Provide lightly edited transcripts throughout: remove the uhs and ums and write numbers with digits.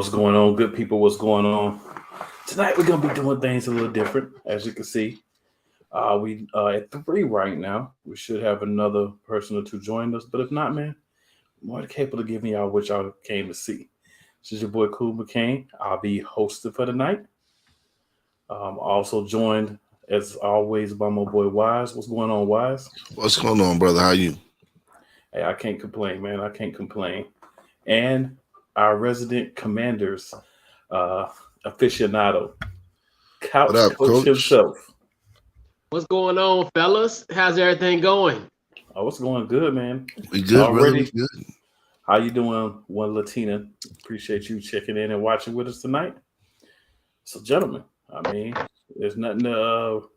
What's going on, good people? What's going on? Tonight we're gonna be doing things a little different, as you can see. We at 3 right now. We should have another person or two join us, but if not, man, more than capable of giving y'all what y'all came to see. This is your boy Cool McCain. I'll be hosting for the night. Also joined as always by my boy Wise. What's going on, Wise? What's going on, brother? How you? Hey, I can't complain, man. I can't complain. And our resident Commanders aficionado, couch What up, coach himself. What's going on, fellas? How's everything going? Oh, it's going good, man. We good, Already. brother? We good. How you doing, one Latina? Appreciate you checking in and watching with us tonight. So, gentlemen, I mean, there's nothing to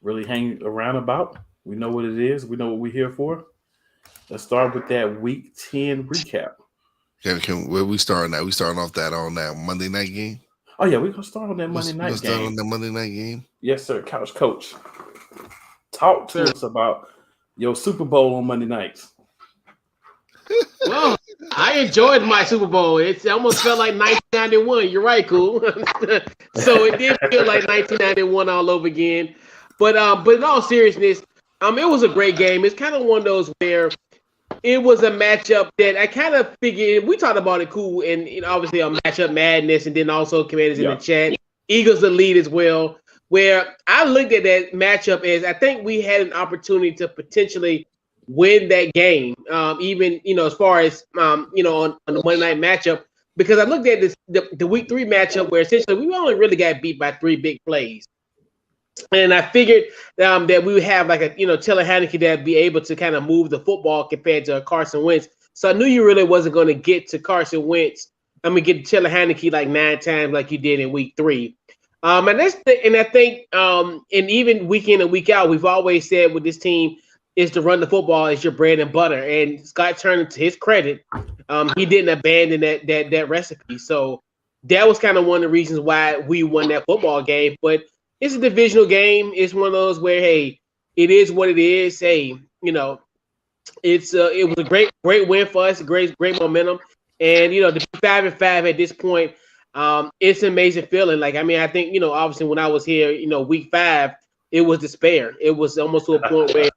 really hang around about. We know what it is. We know what we're here for. Let's start with that Week 10 recap. Where we starting at? We starting off that on that Monday night game? Oh, yeah, we're going to start on that Monday night game. Start on that Monday night game? Yes, sir. Couch coach. Talk to us about your Super Bowl on Monday nights. Well, I enjoyed my Super Bowl. It almost felt like 1991. You're right, Cool. So it did feel like 1991 all over again. But in all seriousness, it was a great game. It's kind of one of those where it was a matchup that I kind of figured. We talked about it, Cool, and obviously a matchup madness, and then also Commanders in the chat. Eagles the lead as well. Where I looked at that matchup as I think we had an opportunity to potentially win that game, even as far as on the Monday night matchup, because I looked at the Week 3 matchup where essentially we only really got beat by 3 big plays. And I figured that we would have like a Taylor Heineke that'd be able to kind of move the football compared to Carson Wentz. So I knew you really wasn't going to get to Carson Wentz. Get to Taylor Heineke like 9 times like you did in Week 3. And I think and even week in and week out, we've always said with this team is to run the football is your bread and butter. And Scott Turner, to his credit, he didn't abandon that recipe. So that was kind of one of the reasons why we won that football game. But it's a divisional game. It's one of those where, hey, it is what it is. Hey, it was a great win for us, great momentum. And to be 5-5 at this point, it's an amazing feeling. Like, I think, obviously when I was here, Week 5, it was despair. It was almost to a point where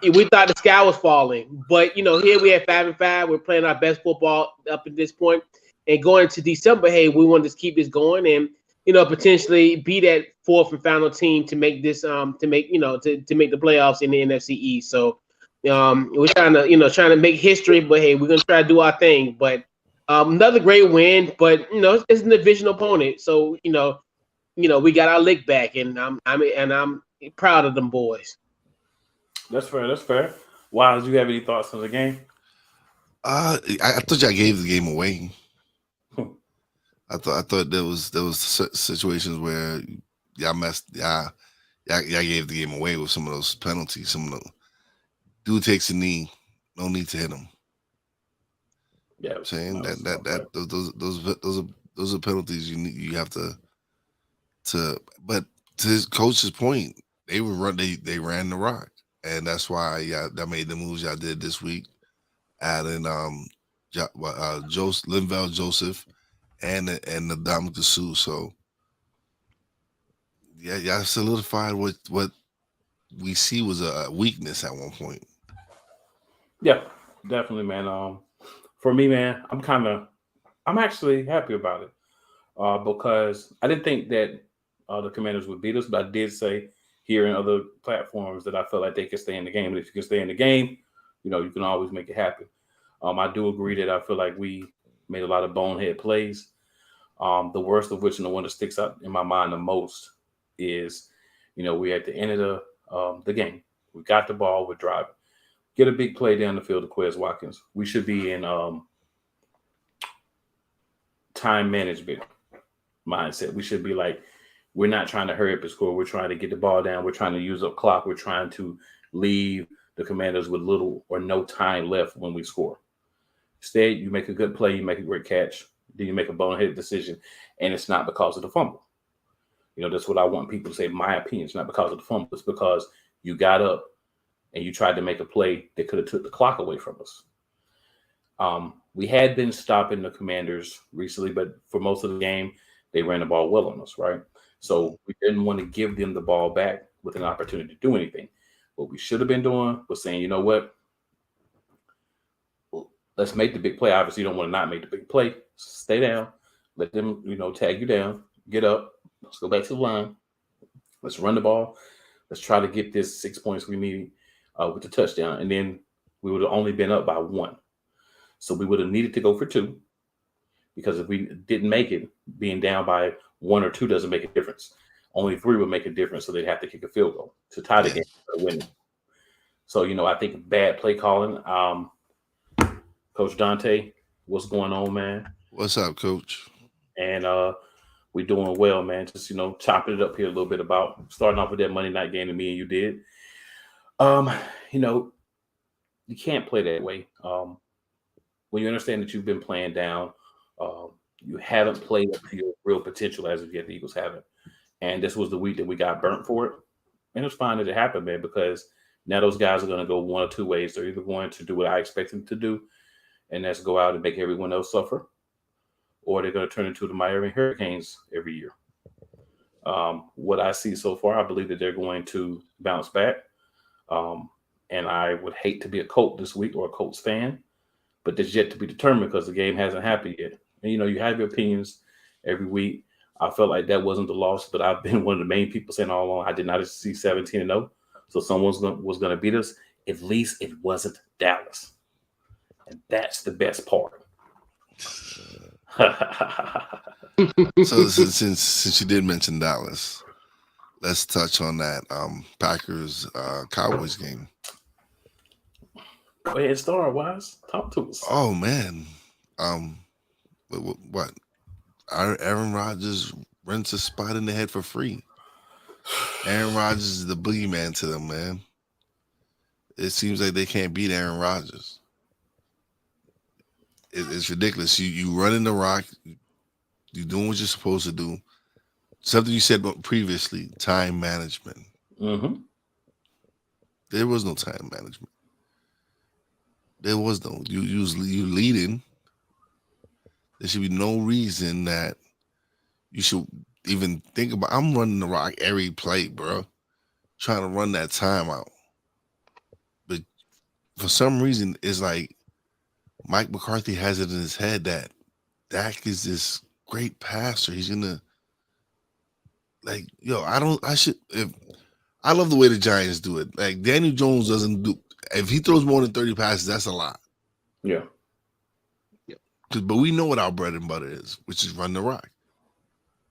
we thought the sky was falling. But, here we had 5-5. We're playing our best football up at this point. And going into December, hey, we wanted to keep this going and, potentially be that 4th and final team to make this, to make the playoffs in the NFC East. So we're trying to make history, but hey, we're going to try to do our thing. But another great win, but, it's a divisional opponent. So, we got our lick back, and I'm proud of them boys. That's fair. Wise, do you have any thoughts on the game? I thought y'all gave the game away. I thought there was situations where y'all gave the game away with some of those penalties. Some of the dude takes a knee, no need to hit him. Yeah, I'm saying those are penalties you have to. But to his coach's point, they ran the rock, and that's why that made the moves y'all did this week, adding Linval Joseph and the Dominic Sue. So y'all solidified what we see was a weakness at one point. Yeah, definitely, man. For me, man, I'm actually happy about it because I didn't think that the Commanders would beat us, but I did say here in other platforms that I felt like they could stay in the game. And if you can stay in the game, you can always make it happen. I do agree that I feel like we made a lot of bonehead plays. The worst of which, and the one that sticks out in my mind the most is, we're at the end of the game. We got the ball, we're driving. Get a big play down the field to Quez Watkins. We should be in time management mindset. We should be like, we're not trying to hurry up and score. We're trying to get the ball down. We're trying to use up clock. We're trying to leave the Commanders with little or no time left when we score. Instead, you make a good play, you make a great catch, then you make a boneheaded decision, and it's not because of the fumble. That's what I want people to say. My opinion, it's not because of the fumble. It's because you got up and you tried to make a play that could have took the clock away from us. We had been stopping the Commanders recently, but for most of the game, they ran the ball well on us, right? So we didn't want to give them the ball back with an opportunity to do anything. What we should have been doing was saying, you know what? Let's make the big play. Obviously, you don't want to not make the big play. Stay down. Let them, tag you down. Get up. Let's go back to the line. Let's run the ball. Let's try to get this 6 points we need with the touchdown. And then we would have only been up by 1. So we would have needed to go for 2. Because if we didn't make it, being down by 1 or 2 doesn't make a difference. Only 3 would make a difference. So they'd have to kick a field goal to tie the game or win. So, I think bad play calling. Coach Dante, what's going on, man? What's up, Coach? And we're doing well, man. Just, chopping it up here a little bit about starting off with that Monday night game that me and you did. You can't play that way. When you understand that you've been playing down, you haven't played up to your real potential as of yet. The Eagles haven't. And this was the week that we got burnt for it. And it's fine that it happened, man, because now those guys are going to go one or two ways. They're either going to do what I expect them to do, and that's go out and make everyone else suffer, or they're going to turn into the Miami Hurricanes every year. What I see so far, I believe that they're going to bounce back. And I would hate to be a Colt this week or a Colts fan, but that's yet to be determined because the game hasn't happened yet. And, you have your opinions every week. I felt like that wasn't the loss, but I've been one of the main people saying all along, I did not see 17-0. So someone was going to beat us. At least it wasn't Dallas. And that's the best part. So since you did mention Dallas, let's touch on that Packers Cowboys game. Go ahead, Star Wise. Talk to us. Oh man, what? Aaron Rodgers rents a spot in the head for free. Aaron Rodgers is the boogeyman to them, man. It seems like they can't beat Aaron Rodgers. It's ridiculous. You running the rock. You're doing what you're supposed to do. Something you said previously, time management. Mm-hmm. There was no time management. There was no. You leading. There should be no reason that you should even think about. I'm running the rock every play, bro. Trying to run that time out. But for some reason, it's like Mike McCarthy has it in his head that Dak is this great passer. He's gonna I love the way the Giants do it. Like Daniel Jones doesn't do. If he throws more than 30 passes, that's a lot. Yeah. But we know what our bread and butter is, which is run the rock.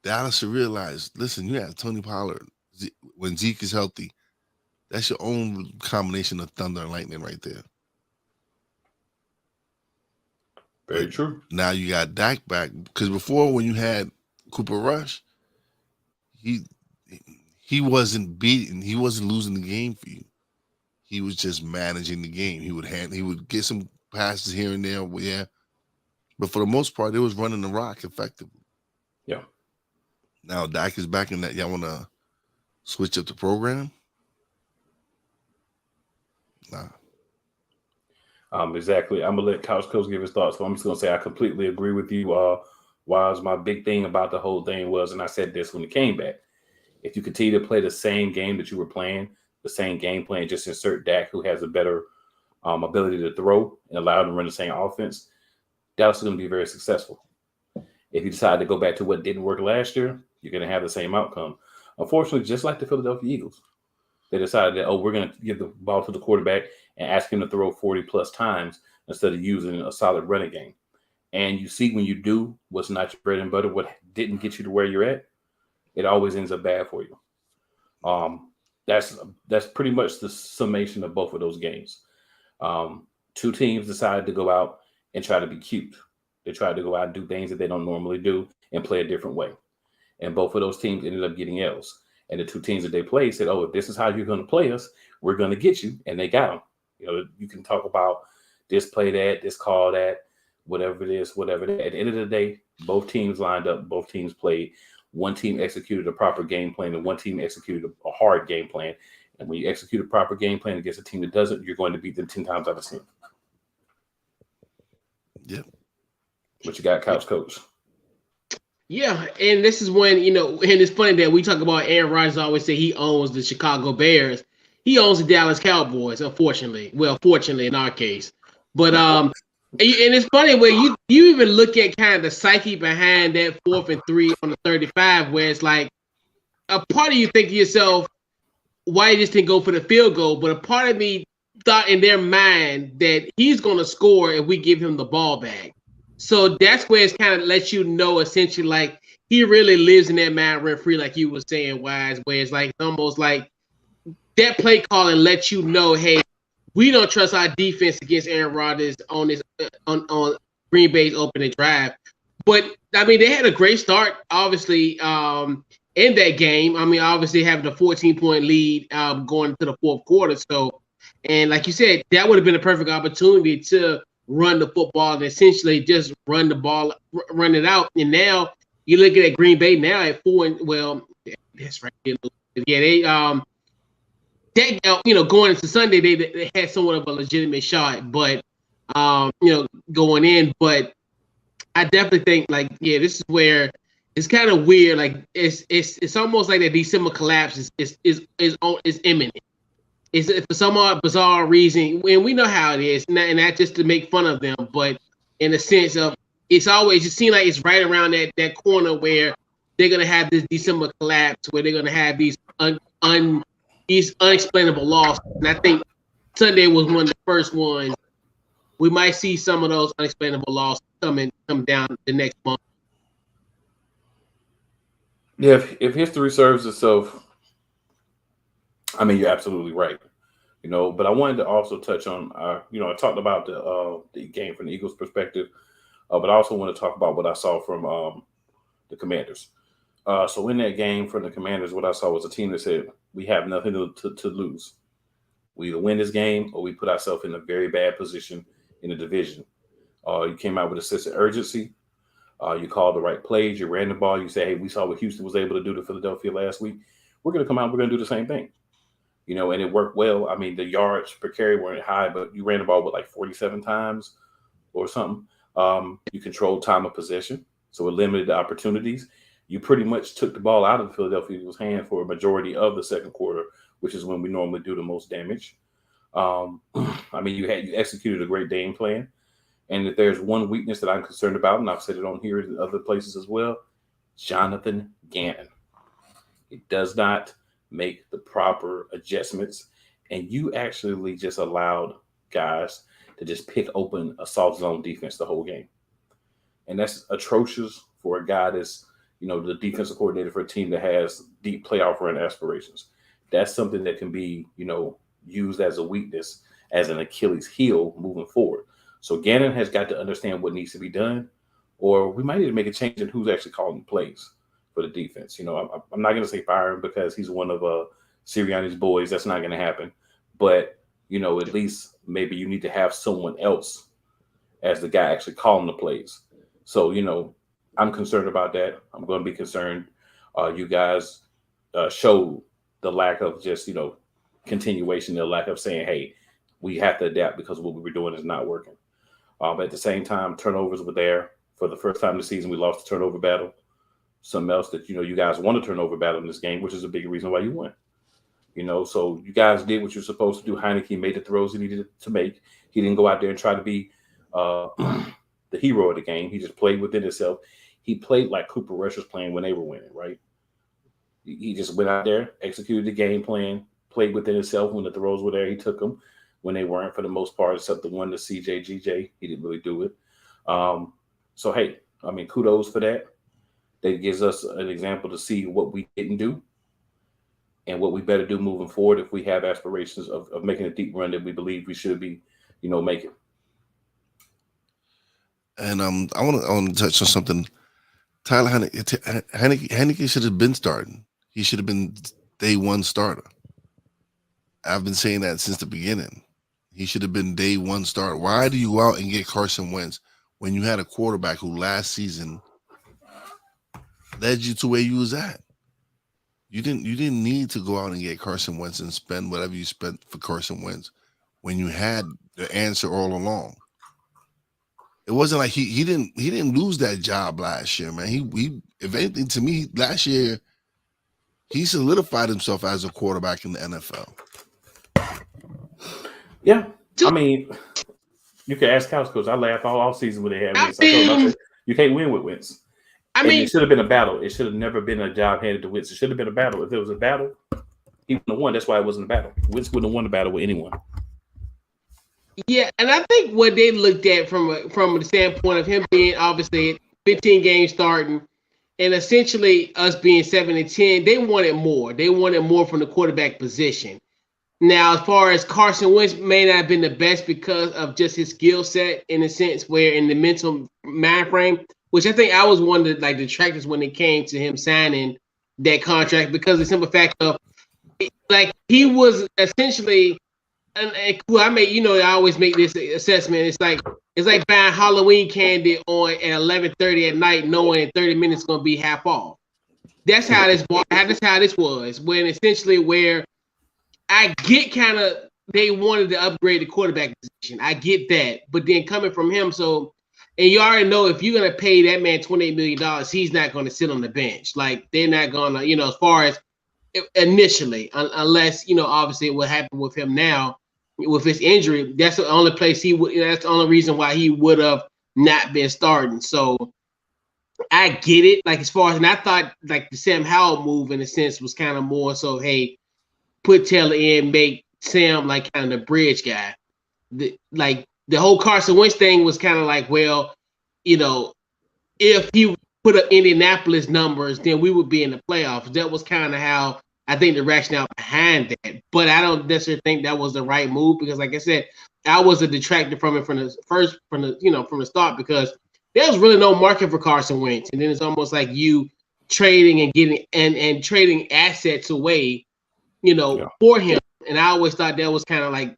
Dallas should realize, listen, you have Tony Pollard. When Zeke is healthy, that's your own combination of thunder and lightning right there. Very true. Now you got Dak back. Because before, when you had Cooper Rush, he wasn't beating, he wasn't losing the game for you. He was just managing the game. He would get some passes here and there, yeah. But for the most part, it was running the rock effectively. Yeah. Now Dak is back in that. Y'all want to switch up the program? Nah. Exactly. I'm gonna let Couch Coach give his thoughts. So I'm just gonna say I completely agree with you. Wise, my big thing about the whole thing was, and I said this when it came back, if you continue to play the same game that you were playing, the same game plan, just insert Dak, who has a better ability to throw and allow him to run the same offense, Dallas is going to be very successful. If you decide to go back to what didn't work last year, you're going to have the same outcome. Unfortunately, just like the Philadelphia Eagles, they decided that, we're going to give the ball to the quarterback and ask him to throw 40-plus times instead of using a solid running game. And you see when you do what's not your bread and butter, what didn't get you to where you're at, it always ends up bad for you. That's pretty much the summation of both of those games. Two teams decided to go out and try to be cute. They tried to go out and do things that they don't normally do and play a different way. And both of those teams ended up getting L's. And the two teams that they played said, if this is how you're going to play us, we're going to get you. And they got them. You can talk about this play that, this call that, whatever it is, whatever that. At the end of the day, both teams lined up, both teams played. One team executed a proper game plan and one team executed a hard game plan. And when you execute a proper game plan against a team that doesn't, you're going to beat them 10 times out of 10. Yep. What you got, Couch Coach? Yeah, and this is when, and it's funny that we talk about Aaron Rodgers always say he owns the Chicago Bears. He owns the Dallas Cowboys, unfortunately. Well, fortunately in our case. But and it's funny where you even look at kind of the psyche behind that 4th and 3 on the 35, where it's like a part of you think to yourself, why you just didn't go for the field goal? But a part of me thought in their mind that he's going to score if we give him the ball back. So that's where it's kind of lets you know essentially like he really lives in that mind rent free, like you were saying, Wise, where it's like almost like that play calling lets you know, hey, we don't trust our defense against Aaron Rodgers on this on Green Bay's opening drive. But I mean, they had a great start, obviously, in that game. I mean, obviously having a 14-point lead going into the fourth quarter. So, and like you said, that would have been a perfect opportunity to run the football and essentially just run the ball, run it out. And now you look at Green Bay now at 4 and well, that's right. Yeah, they going into Sunday they had somewhat of a legitimate shot, but going in, but I definitely think like this is where it's kind of weird. Like it's almost like that December collapse is imminent. It's for some odd bizarre reason, and we know how it is, and not just to make fun of them, but in the sense of it's always just seems like it's right around that corner where they're gonna have this December collapse, where they're gonna have these these unexplainable losses. And I think Sunday was one of the first ones. We might see some of those unexplainable losses come down the next month. Yeah, if history serves itself, I mean, you're absolutely right. But I wanted to also touch on, I talked about the game from the Eagles' perspective, but I also want to talk about what I saw from the Commanders. So in that game from the Commanders, what I saw was a team that said, we have nothing to lose. We either win this game or we put ourselves in a very bad position in the division. You came out with a sense of urgency. You called the right plays. You ran the ball. You say, hey, we saw what Houston was able to do to Philadelphia last week. We're going to come out. We're going to do the same thing. And it worked well. I mean, the yards per carry weren't high, but you ran the ball with like 47 times or something. You controlled time of possession, so it limited the opportunities. You pretty much took the ball out of Philadelphia's hand for a majority of the second quarter, which is when we normally do the most damage. I mean, you executed a great game plan. And if there's one weakness that I'm concerned about, and I've said it on here and other places as well, Jonathan Gannon. It does not make the proper adjustments. And you actually just allowed guys to just pick open a soft zone defense the whole game. And that's atrocious for a guy that's, the defensive coordinator for a team that has deep playoff run aspirations. That's something that can be, used as a weakness, as an Achilles heel moving forward. So Gannon has got to understand what needs to be done, or we might need to make a change in who's actually calling plays for the defense. I'm not going to say fire him because he's one of Sirianni's boys. That's not going to happen. But, at least maybe you need to have someone else as the guy actually calling the plays. So, I'm concerned about that. I'm going to be concerned. You guys showed the lack of just, continuation, the lack of saying, hey, we have to adapt because what we were doing is not working. At the same time, turnovers were there. For the first time this season, we lost the turnover battle. Something else that, you guys won a turnover battle in this game, which is a big reason why you won. So you guys did what you're supposed to do. Heineke made the throws he needed to make. He didn't go out there and try to be the hero of the game. He just played within himself. He played like Cooper Rush was playing when they were winning, right? He just went out there, executed the game plan, played within himself. When the throws were there, he took them. When they weren't, for the most part, except the one to CJ, GJ, he didn't really do it. So, hey, I mean, kudos for that. That gives us an example to see what we didn't do and what we better do moving forward if we have aspirations of making a deep run that we believe we should be, making. And I want to touch on something. Tyler Heineke should have been starting. He should have been day one starter. I've been saying that since the beginning. He should have been day one starter. Why do you go out and get Carson Wentz when you had a quarterback who last season led you to where you was at? You didn't need to go out and get Carson Wentz and spend whatever you spent for Carson Wentz when you had the answer all along. it wasn't like he didn't lose that job last year, man. He if anything, to me, last year he solidified himself as a quarterback in the NFL. Yeah, I mean, you can ask Couch Coach. I laughed all season when they had Wentz. I told him, you can't win with Wentz. I mean, it should have been a battle. It should have never been a job handed to Wentz. It should have been a battle. If it was a battle, he wouldn't have won. That's why it wasn't a battle. Wentz wouldn't have won the battle with anyone. Yeah, and I think what they looked at from the standpoint of him being obviously 15 games starting, and essentially us being 7-10, they wanted more. They wanted more from the quarterback position. Now, as far as Carson Wentz may not have been the best because of just his skill set, in a sense, where in the mental mind frame, which I think I was one of the detractors when it came to him signing that contract, because of the simple fact of he was essentially. And I always make this assessment. It's like buying Halloween candy at 11:30 at night, knowing in 30 minutes it's gonna be half off. That's how this was. When essentially where I get kind of they wanted to upgrade the quarterback position. I get that, but then coming from him, and you already know if you're gonna pay that man $28 million, he's not gonna sit on the bench. Like they're not gonna, as far as initially, unless obviously what happened with him now with his injury, that's the only place he would. That's the only reason why he would have not been starting. So I get it. Like as far as, and I thought the Sam Howell move in a sense was kind of more so, hey, put Taylor in, make Sam kind of the bridge guy. The whole Carson Wentz thing was kind of well, if he put up Indianapolis numbers, then we would be in the playoffs. That was kind of how I think the rationale behind that. But I don't necessarily think that was the right move because, like I said, I was a detractor from it from the start because there was really no market for Carson Wentz, and then it's almost like you trading and getting and trading assets away, for him. And I always thought that was kind of I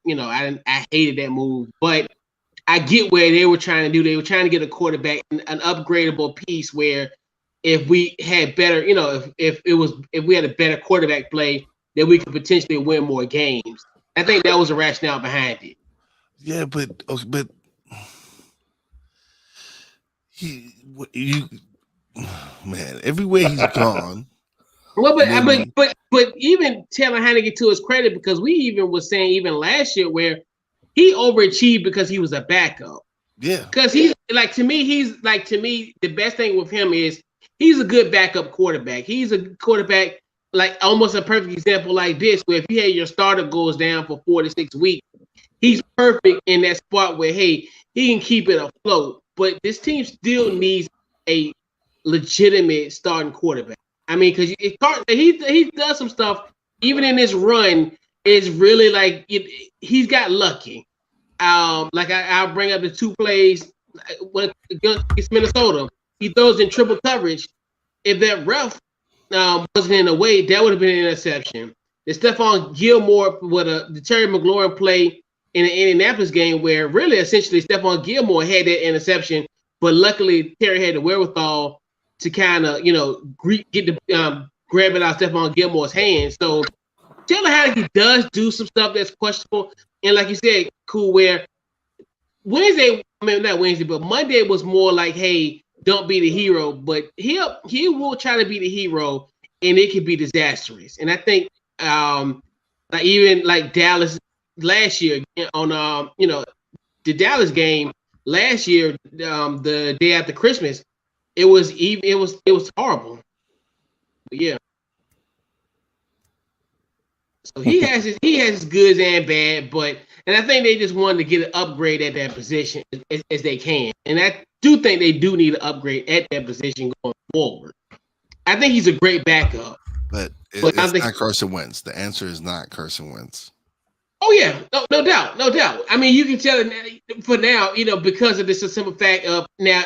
hated that move, but I get where they were trying to do. They were trying to get a quarterback, an upgradable piece where if we had better, if we had a better quarterback play, then we could potentially win more games. I think that was the rationale behind it. Yeah, but man, everywhere he's gone. Well, but even Taylor Heineke, to his credit, because we even was saying even last year where he overachieved because he was a backup. Yeah. Because he's to me, the best thing with him is he's a good backup quarterback. He's a quarterback, almost a perfect example like this, where if you had your starter goes down for 4 to 6 weeks, he's perfect in that spot where, hey, he can keep it afloat. But this team still needs a legitimate starting quarterback. I mean, because he does some stuff, even in this run, is really he's got lucky. I'll bring up the 2 plays against Minnesota. He throws in triple coverage. If that ref wasn't in the way, that would have been an interception. The Stephon Gilmore with the Terry McLaurin play in the Indianapolis game where really essentially Stephon Gilmore had that interception, but luckily Terry had the wherewithal to kind of, get the grab it out of Stephon Gilmore's hands. So Taylor Heineke does do some stuff that's questionable. And like you said, cool, where not Wednesday, but Monday was more like, hey, don't be the hero. But he will try to be the hero, and it could be disastrous. And I think even Dallas last year on the Dallas game last year, the day after Christmas, it was horrible. But yeah. So he has his goods and bad, and I think they just wanted to get an upgrade at that position as they can. And I do think they do need an upgrade at that position going forward. I think he's a great backup. But it's not Carson Wentz. The answer is not Carson Wentz. Oh yeah, no doubt. I mean, you can tell it for now, because of this simple fact of now,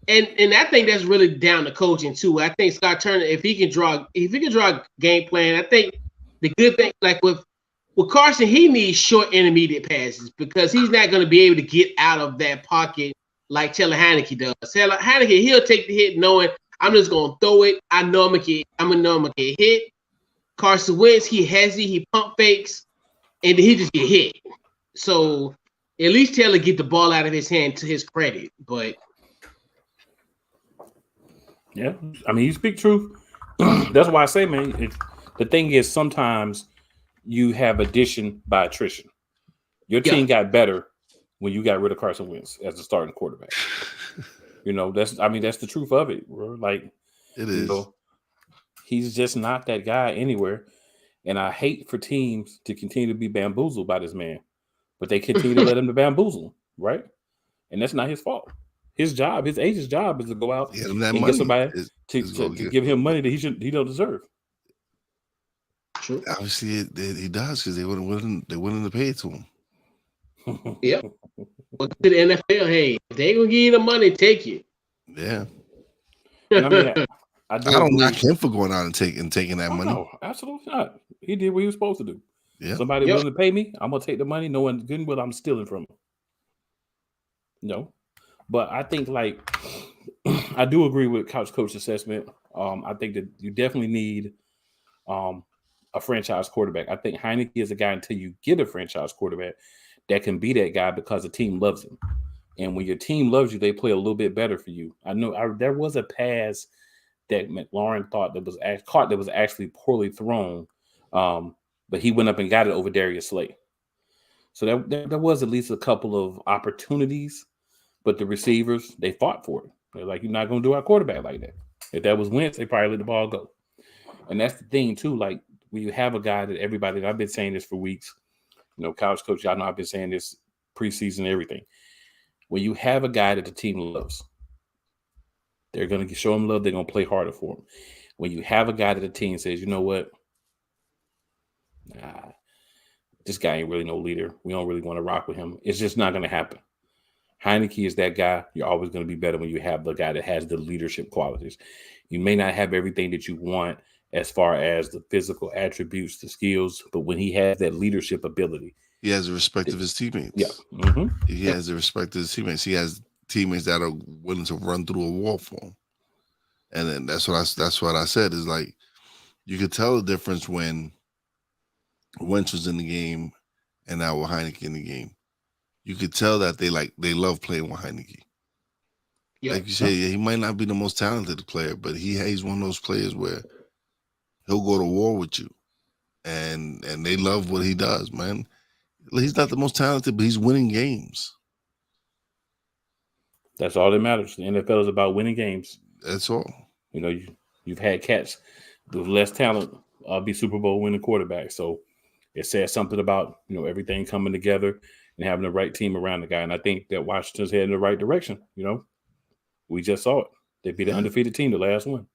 and I think that's really down to coaching too. I think Scott Turner, if he can draw a game plan, I think the good thing, with Carson, he needs short intermediate passes because he's not going to be able to get out of that pocket like Taylor Heineke does. Taylor Heineke, he'll take the hit knowing I'm just going to throw it. I know I'm gonna get hit. Carson Wentz, he pump fakes, and he just get hit. So at least Taylor get the ball out of his hand to his credit. But yeah, I mean, you speak truth. That's why I say, man, the thing is sometimes you have addition by attrition. Your team got better when you got rid of Carson Wentz as the starting quarterback. That's the truth of it, bro. Like, it is. He's just not that guy anywhere. And I hate for teams to continue to be bamboozled by this man, but they continue to let him to bamboozle, right? And that's not his fault. His agent's job is to go out and get somebody to give him money that he don't deserve. True. Obviously, he does because they're willing to pay it to him. Yep. But to the NFL, hey, if they gonna give you the money, take it. Yeah. And I mean, I don't knock him for going out and taking that money. No, absolutely not. He did what he was supposed to do. Yeah. Somebody willing to pay me, I'm gonna take the money, knowing good and well I'm stealing from him. No. But I think, like, I do agree with Couch Coach's assessment. I think that you definitely need a franchise quarterback. I think Heineke is a guy until you get a franchise quarterback that can be that guy because the team loves him. And when your team loves you, they play a little bit better for you. I know there was a pass that McLaurin thought that was actually poorly thrown, but he went up and got it over Darius Slay. So there was at least a couple of opportunities, but the receivers, they fought for it. They're like, you're not going to do our quarterback like that. If that was Wentz, they probably let the ball go. And that's the thing, too. Like, when you have a guy that everybody, and I've been saying this for weeks, Couch Coach, y'all know I've been saying this preseason, everything. When you have a guy that the team loves, they're going to show him love. They're going to play harder for him. When you have a guy that the team says, you know what? This guy ain't really no leader. We don't really want to rock with him. It's just not going to happen. Heineke is that guy. You're always going to be better when you have the guy that has the leadership qualities. You may not have everything that you want as far as the physical attributes, the skills, but when he has that leadership ability, he has the respect of his teammates. Yeah, mm-hmm. He has the respect of his teammates. He has teammates that are willing to run through a wall for him. And then that's what I said is, like, you could tell the difference when Wentz was in the game and now with Heineke in the game. You could tell that they love playing with Heineke. Yeah. Like you say, he might not be the most talented player, but he's one of those players where he'll go to war with you, and they love what he does, man. He's not the most talented, but he's winning games. That's all that matters. The NFL is about winning games. That's all. You've had cats with less talent be Super Bowl winning quarterbacks. So it says something about everything coming together and having the right team around the guy. And I think that Washington's heading in the right direction. We just saw it. They beat an undefeated team, the last one.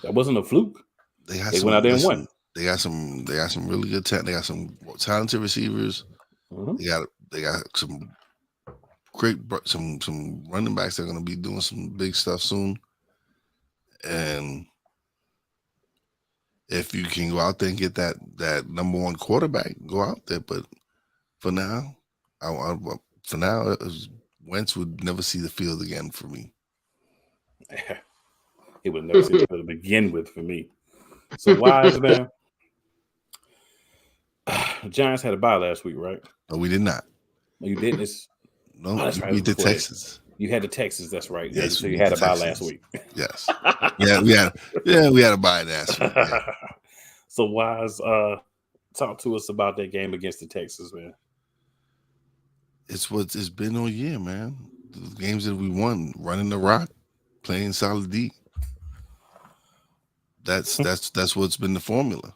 That wasn't a fluke. They went out there and won. They got some really good talent. They got some talented receivers. Mm-hmm. They got some great some running backs that are going to be doing some big stuff soon. And if you can go out there and get that number one quarterback, go out there. But for now, Wentz would never see the field again for me. He would never see the field to begin with for me. So Wise, man. Giants had a bye last week, right? No, we did not. No, you didn't. No, that's right. We did Texas. You had the Texas, that's right. Yes, so you had a bye last week. Yes. we had a bye last week. Yeah. So Wise, talk to us about that game against the Texans, man. It's what it's been all year, man. The games that we won, running the rock, playing solid D. That's what's been the formula.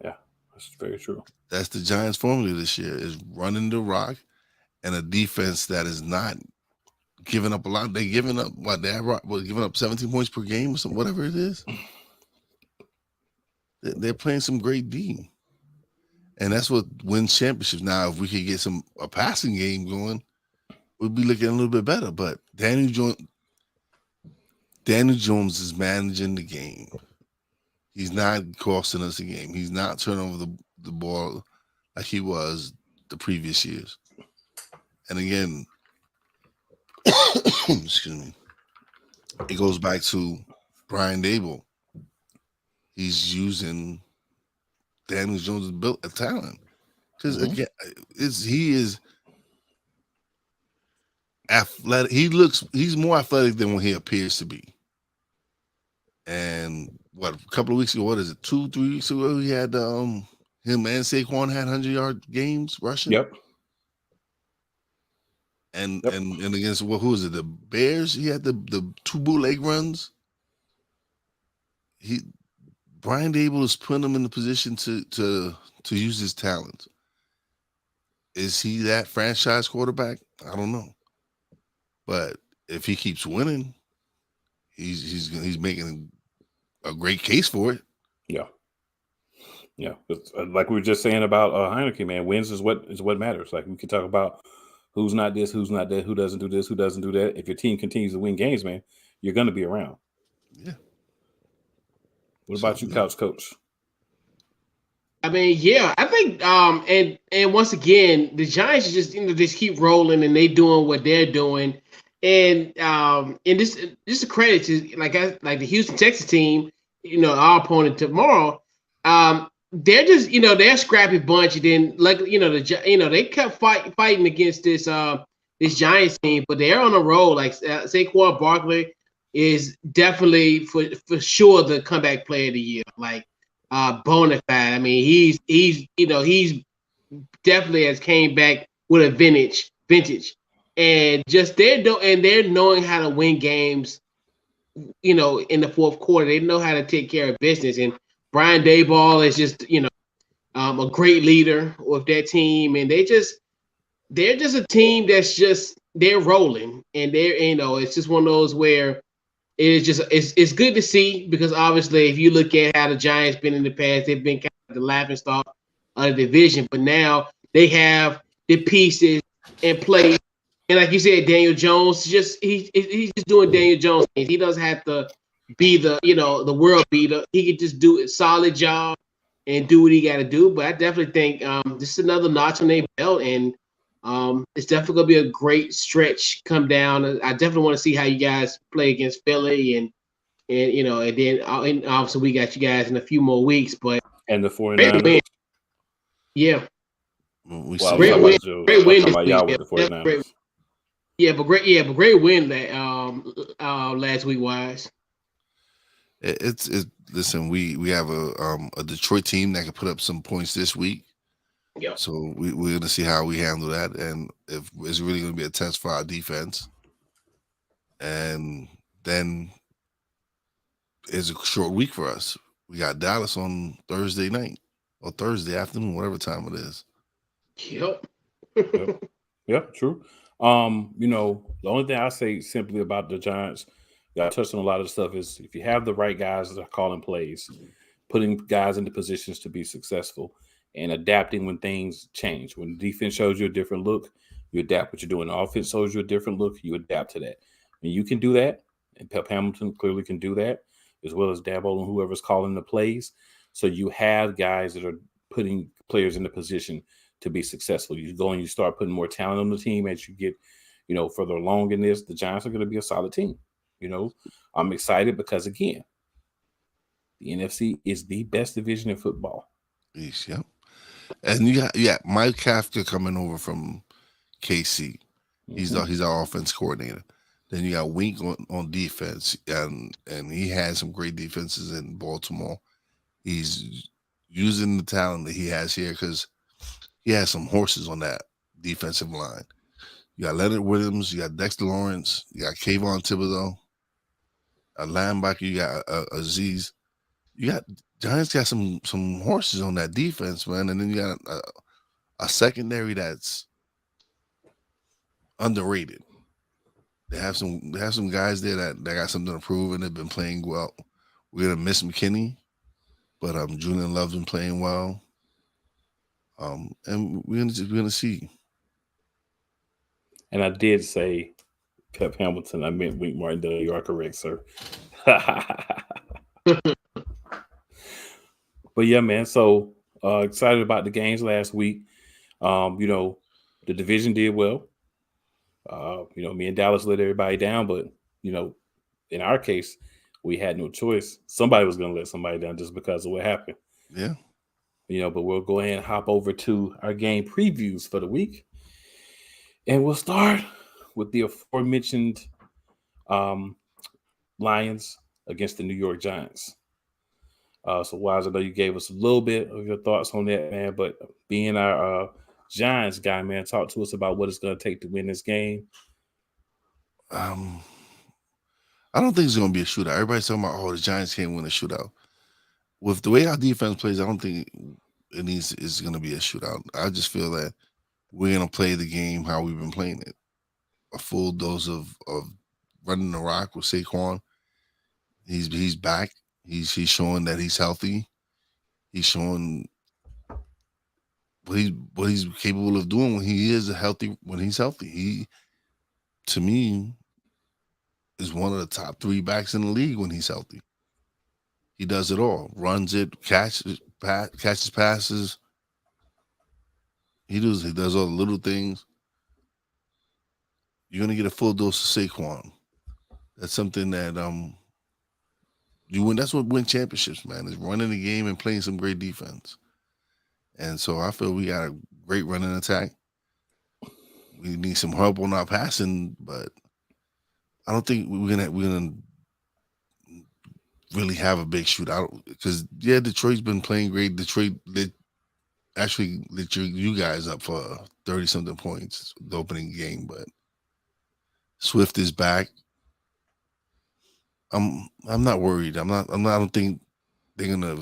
Yeah, that's very true. That's the Giants' formula this year, is running the rock and a defense that is not giving up a lot. They're giving up giving up 17 points per game or something, whatever it is. They're playing some great D. And that's what wins championships. Now, if we could get a passing game going, we'd be looking a little bit better. But Daniel Jones is managing the game. He's not costing us a game. He's not turning over the ball like he was the previous years. And again, excuse me, it goes back to Brian Dable. He's using Daniel Jones' built a talent because again, he is athletic. He's more athletic than what he appears to be. And what, a couple of weeks ago, what is it, 2-3 weeks ago, he had him and Saquon had 100-yard games rushing. Yep. And against who was it? The Bears. He had the 2 bootleg runs. Brian Dable is putting him in the position to use his talent. Is he that franchise quarterback? I don't know. But if he keeps winning, he's making a great case for it. Yeah. Yeah. It's, like we were just saying about Heineke, man, wins is what matters. Like, we can talk about who's not this, who's not that, who doesn't do this, who doesn't do that. If your team continues to win games, man, you're going to be around. Yeah. What about you, Couch Coach? I mean, yeah, I think and once again, the Giants just keep rolling and they doing what they're doing. And this a credit to like the Houston Texas team, our opponent tomorrow. They're just they're a scrappy bunch. And then they kept fighting against this Giants team, but they're on a roll. Like Saquon Barkley is definitely for sure the comeback player of the year. Like bona fide. I mean, he's definitely has came back with a vintage, and just they're knowing how to win games. In the fourth quarter, they know how to take care of business. And Brian Daboll is just a great leader with that team, and they're just a team they're rolling, and it's just one of those where it's good to see, because obviously if you look at how the Giants been in the past, they've been kind of the laughingstock of the division, but now they have the pieces in place. And like you said, Daniel Jones, he's just doing Daniel Jones things. He doesn't have to be the world beater. He can just do a solid job and do what he got to do. But I definitely think this is another notch on their belt, and it's definitely gonna be a great stretch come down. I definitely want to see how you guys play against Philly, and then obviously we got you guys in a few more weeks. But and the 49ers. Yeah. Great win this week. Y'all with the 49ers. But great win last week, Wise. It's listen, we have a Detroit team that can put up some points this week. Yeah. So we're gonna see how we handle that, and if it's really gonna be a test for our defense. And then it's a short week for us. We got Dallas on Thursday night or Thursday afternoon, whatever time it is. Yep. Yep, true. The only thing I say simply about the Giants, y'all touched on a lot of stuff, is if you have the right guys that are calling plays, putting guys into positions to be successful, and adapting when things change. When the defense shows you a different look, you adapt what you're doing. The offense shows you a different look, you adapt to that. And you can do that, and Pep Hamilton clearly can do that, as well as Daboll and whoever's calling the plays. So you have guys that are putting players in the position to be successful. You go and you start putting more talent on the team as you get, further along in this. The Giants are going to be a solid team. I'm excited because, again, the NFC is the best division in football. Yes, yep. And you got Mike Kafka coming over from KC. He's our offense coordinator. Then you got Wink on defense, and he had some great defenses in Baltimore. He's using the talent that he has here because he has some horses on that defensive line. You got Leonard Williams, you got Dexter Lawrence, you got Kayvon Thibodeau, a linebacker, you got Aziz. You got Giants got some horses on that defense, man, and then you got a secondary that's underrated. They have some guys there that got something to prove, and they've been playing well. We're gonna miss McKinney, but Julian Love's been playing well. And we're gonna see. And I did say Pep Hamilton. I meant Wink Martindale. You are correct, sir. But yeah, man. So excited about the games last week. The division did well. Me and Dallas let everybody down, but in our case, we had no choice. Somebody was going to let somebody down just because of what happened. Yeah. But we'll go ahead and hop over to our game previews for the week. And we'll start with the aforementioned Lions against the New York Giants. So, Wise, I know you gave us a little bit of your thoughts on that, man. But being our Giants guy, man, talk to us about what it's going to take to win this game. I don't think it's going to be a shootout. Everybody's talking about, the Giants can't win a shootout. With the way our defense plays, I don't think it's going to be a shootout. I just feel that we're going to play the game how we've been playing it. A full dose of running the rock with Saquon. He's back. He's showing that he's healthy. He's showing what he's capable of doing when he's healthy. He, to me, is one of the top 3 backs in the league when he's healthy. He does it all. Runs it, catches passes. He does all the little things. You're gonna get a full dose of Saquon. That's something that you win. That's what wins championships, man, is running the game and playing some great defense. And so I feel we got a great running attack. We need some help on our passing, but I don't think we're gonna really have a big shootout because Detroit's been playing great. Detroit lit you guys up for 30-something points the opening game, but Swift is back. I'm not worried. I don't think they're gonna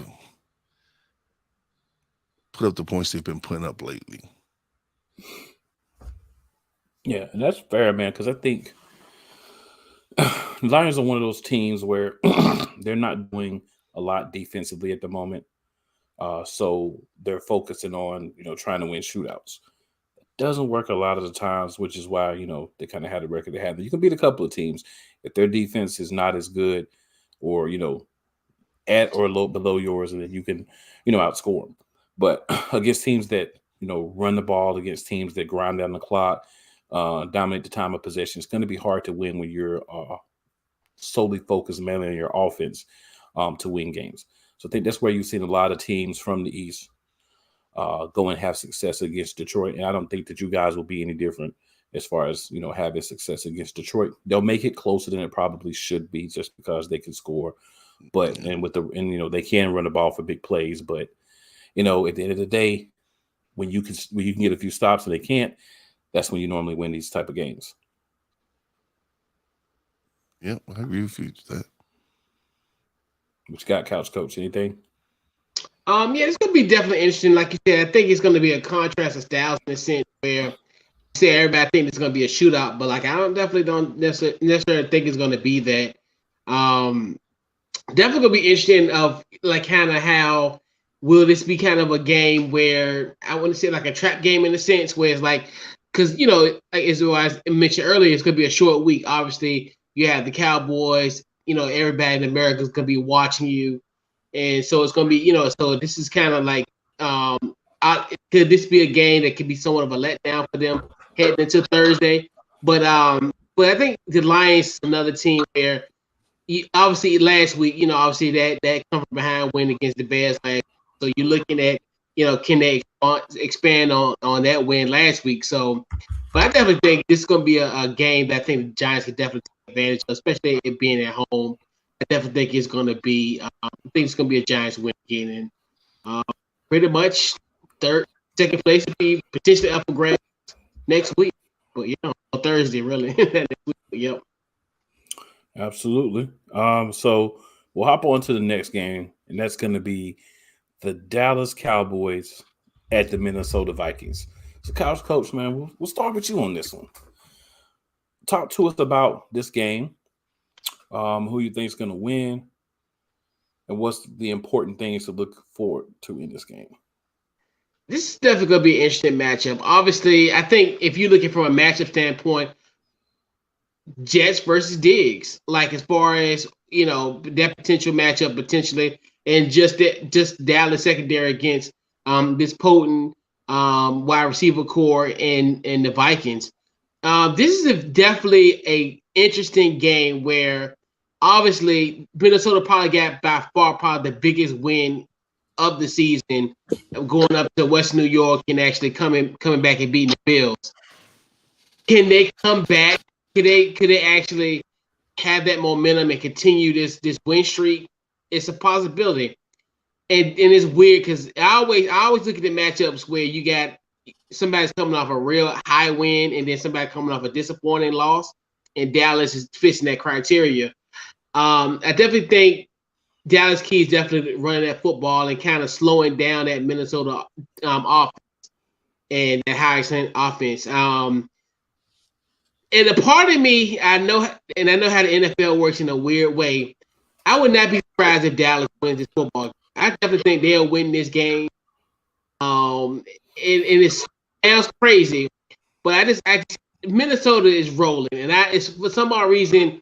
put up the points they've been putting up lately. Yeah, and that's fair, man, because I think Lions are one of those teams where they're not doing a lot defensively at the moment. So they're focusing on, trying to win shootouts. It doesn't work a lot of the times, which is why, they kind of had the record they had. You can beat a couple of teams if their defense is not as good or, at or below yours, and then you can, outscore them. But against teams that, run the ball, against teams that grind down the clock, dominate the time of possession, it's going to be hard to win when you're solely focused mainly on your offense to win games. So I think that's where you've seen a lot of teams from the East go and have success against Detroit. And I don't think that you guys will be any different as far as, having success against Detroit. They'll make it closer than it probably should be just because they can score. But they can run the ball for big plays. But, at the end of the day, when you can get a few stops and they can't, that's when you normally win these type of games. Yeah, I agree with you with that. What you got, Couch Coach? Anything? It's going to be definitely interesting. Like you said, I think it's going to be a contrast of styles in a sense where you say everybody think it's going to be a shootout, but like I don't necessarily think it's going to be that. Definitely going to be interesting of like kind of how will this be kind of a game where I want to say like a trap game in a sense where it's like, because as I mentioned earlier, it's going to be a short week. Obviously, you have the Cowboys. Everybody in America is going to be watching you. And so it's going to be, so this is kind of like, could this be a game that could be somewhat of a letdown for them heading into Thursday? But I think the Lions, another team where, obviously last week, obviously that come from behind win against the Bears last week. So you're looking at, can they expand on that win last week? So, but I definitely think this is going to be a game that I think the Giants could definitely take advantage of, especially it being at home. I definitely think it's going to be. I think it's going to be a Giants win again, and pretty much second place will be potentially up for grabs next week. But on Thursday, really. Next week, yep. Absolutely. So we'll hop on to the next game, and that's going to be the Dallas Cowboys at the Minnesota Vikings. So, Couch Coach, man, we'll start with you on this one. Talk to us about this game. Who you think is going to win, and what's the important things to look forward to in this game? This is definitely going to be an interesting matchup. Obviously, I think if you're looking from a matchup standpoint, Jets versus Diggs, like as far as that potential matchup potentially, and just Dallas secondary against this potent wide receiver core and the Vikings. This is definitely a interesting game where obviously Minnesota probably got by far probably the biggest win of the season, going up to West New York and actually coming back and beating the Bills. Can they come back? Could they actually have that momentum and continue this win streak? It's a possibility. And it's weird because I always look at the matchups where you got somebody's coming off a real high win and then somebody coming off a disappointing loss, and Dallas is fitting that criteria. I definitely think Dallas Keys definitely running that football and kind of slowing down that Minnesota offense and that high extent offense. And a part of me, I know how the NFL works in a weird way. I would not be surprised if Dallas wins this football game. I definitely think they'll win this game. And it sounds crazy, but I just Minnesota is rolling, and it's for some odd reason.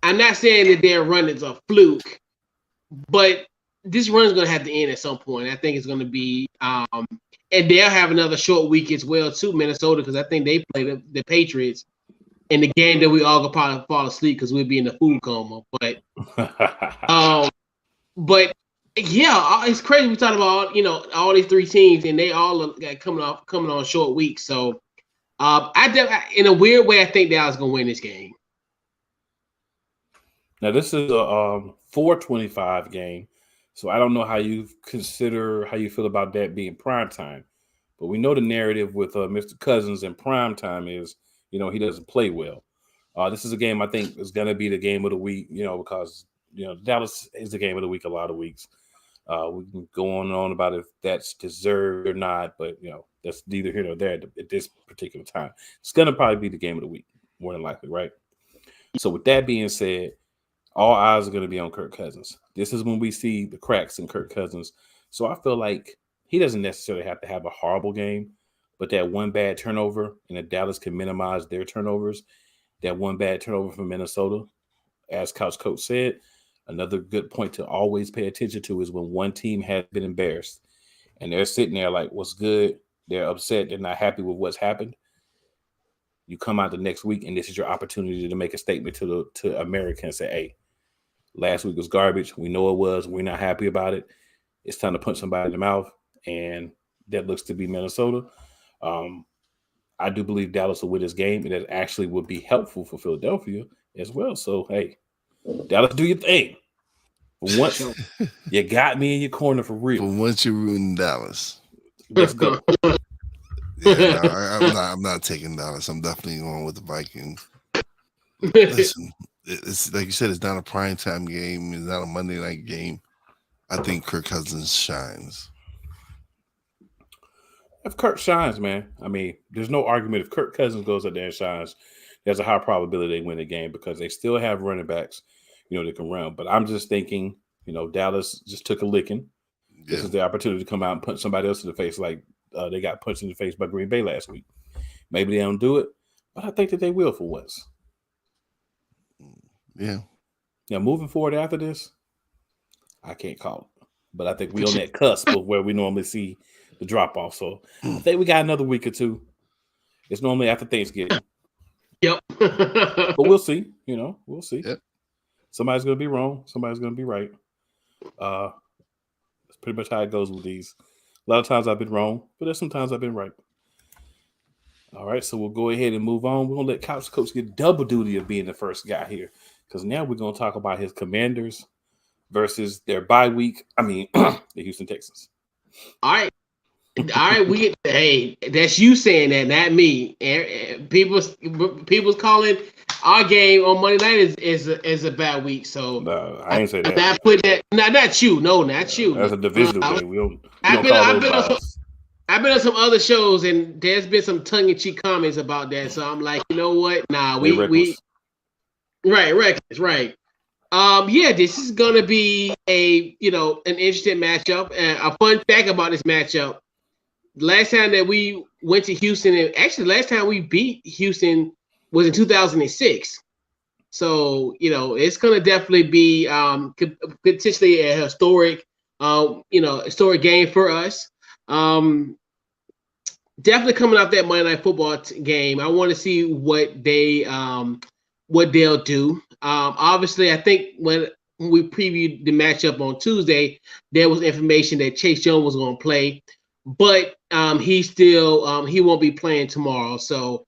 I'm not saying that their run is a fluke, but this run is going to have to end at some point. I think it's going to be, and they'll have another short week as well too, Minnesota, because I think they play the Patriots in the game that we all could probably fall asleep because we'll be in the food coma. But, but yeah, it's crazy. We talking about all these three teams, and they all got coming on short weeks. So, in a weird way, I think Dallas gonna win this game. Now this is a 4:25 game, so I don't know how you feel about that being prime time. But we know the narrative with Mr. Cousins in prime time is, he doesn't play well. This is a game I think is going to be the game of the week, because Dallas is the game of the week a lot of weeks. We can go on and on about if that's deserved or not, but that's neither here nor there at this particular time. It's going to probably be the game of the week, more than likely, right? So with that being said, all eyes are going to be on Kirk Cousins. This is when we see the cracks in Kirk Cousins. So I feel like he doesn't necessarily have to have a horrible game, but that one bad turnover, and if Dallas can minimize their turnovers, that one bad turnover from Minnesota, as Couch Coach said, another good point to always pay attention to is when one team has been embarrassed and they're sitting there like, what's good? They're upset. They're not happy with what's happened. You come out the next week, and this is your opportunity to make a statement to America and say, hey, last week was garbage. We know it was. We're not happy about it. It's time to punch somebody in the mouth, and that looks to be Minnesota. I do believe Dallas will win this game, and that actually would be helpful for Philadelphia as well. So, hey, Dallas, do your thing. For once, you got me in your corner for real. For once, you're rooting Dallas. Let's go. Yeah, I'm not taking Dallas. I'm definitely going with the Vikings. Listen, it's like you said, it's not a primetime game. It's not a Monday night game. I think Kirk Cousins shines. If Kirk shines, man, I mean, there's no argument. If Kirk Cousins goes out there and shines, there's a high probability they win the game because they still have running backs, that can run. But I'm just thinking, Dallas just took a licking. Yeah. This is the opportunity to come out and punch somebody else in the face like they got punched in the face by Green Bay last week. Maybe they don't do it, but I think that they will for once. Yeah. Now, moving forward after this, I can't call it. But I think we're on that cusp of where we normally see the drop-off. So I think we got another week or two. It's normally after Thanksgiving. Yep. But we'll see. We'll see. Yep. Somebody's going to be wrong. Somebody's going to be right. That's pretty much how it goes with these. A lot of times I've been wrong, but there's sometimes I've been right. All right, so we'll go ahead and move on. We're going to let Couch Coach get double duty of being the first guy here because now we're going to talk about his Commanders versus their bye week. The Houston Texans. All right. Hey, that's you saying that, not me. And people's calling our game on Monday night is a bad week. So no, I ain't say that. Not put that. Not you. No, not you. That's a divisional game. We don't I've been on some other shows, and there's been some tongue-in-cheek comments about that. So I'm like, you know what? Nah, we reckless, right? Yeah, this is gonna be an interesting matchup. A fun fact about this matchup: last time that we went to Houston, and actually last time we beat Houston was in 2006. So it's gonna definitely be potentially a historic game for us. Definitely coming off that Monday Night Football game, I want to see what they'll do. Obviously, I think when we previewed the matchup on Tuesday, there was information that Chase Young was going to play, but he won't be playing tomorrow. So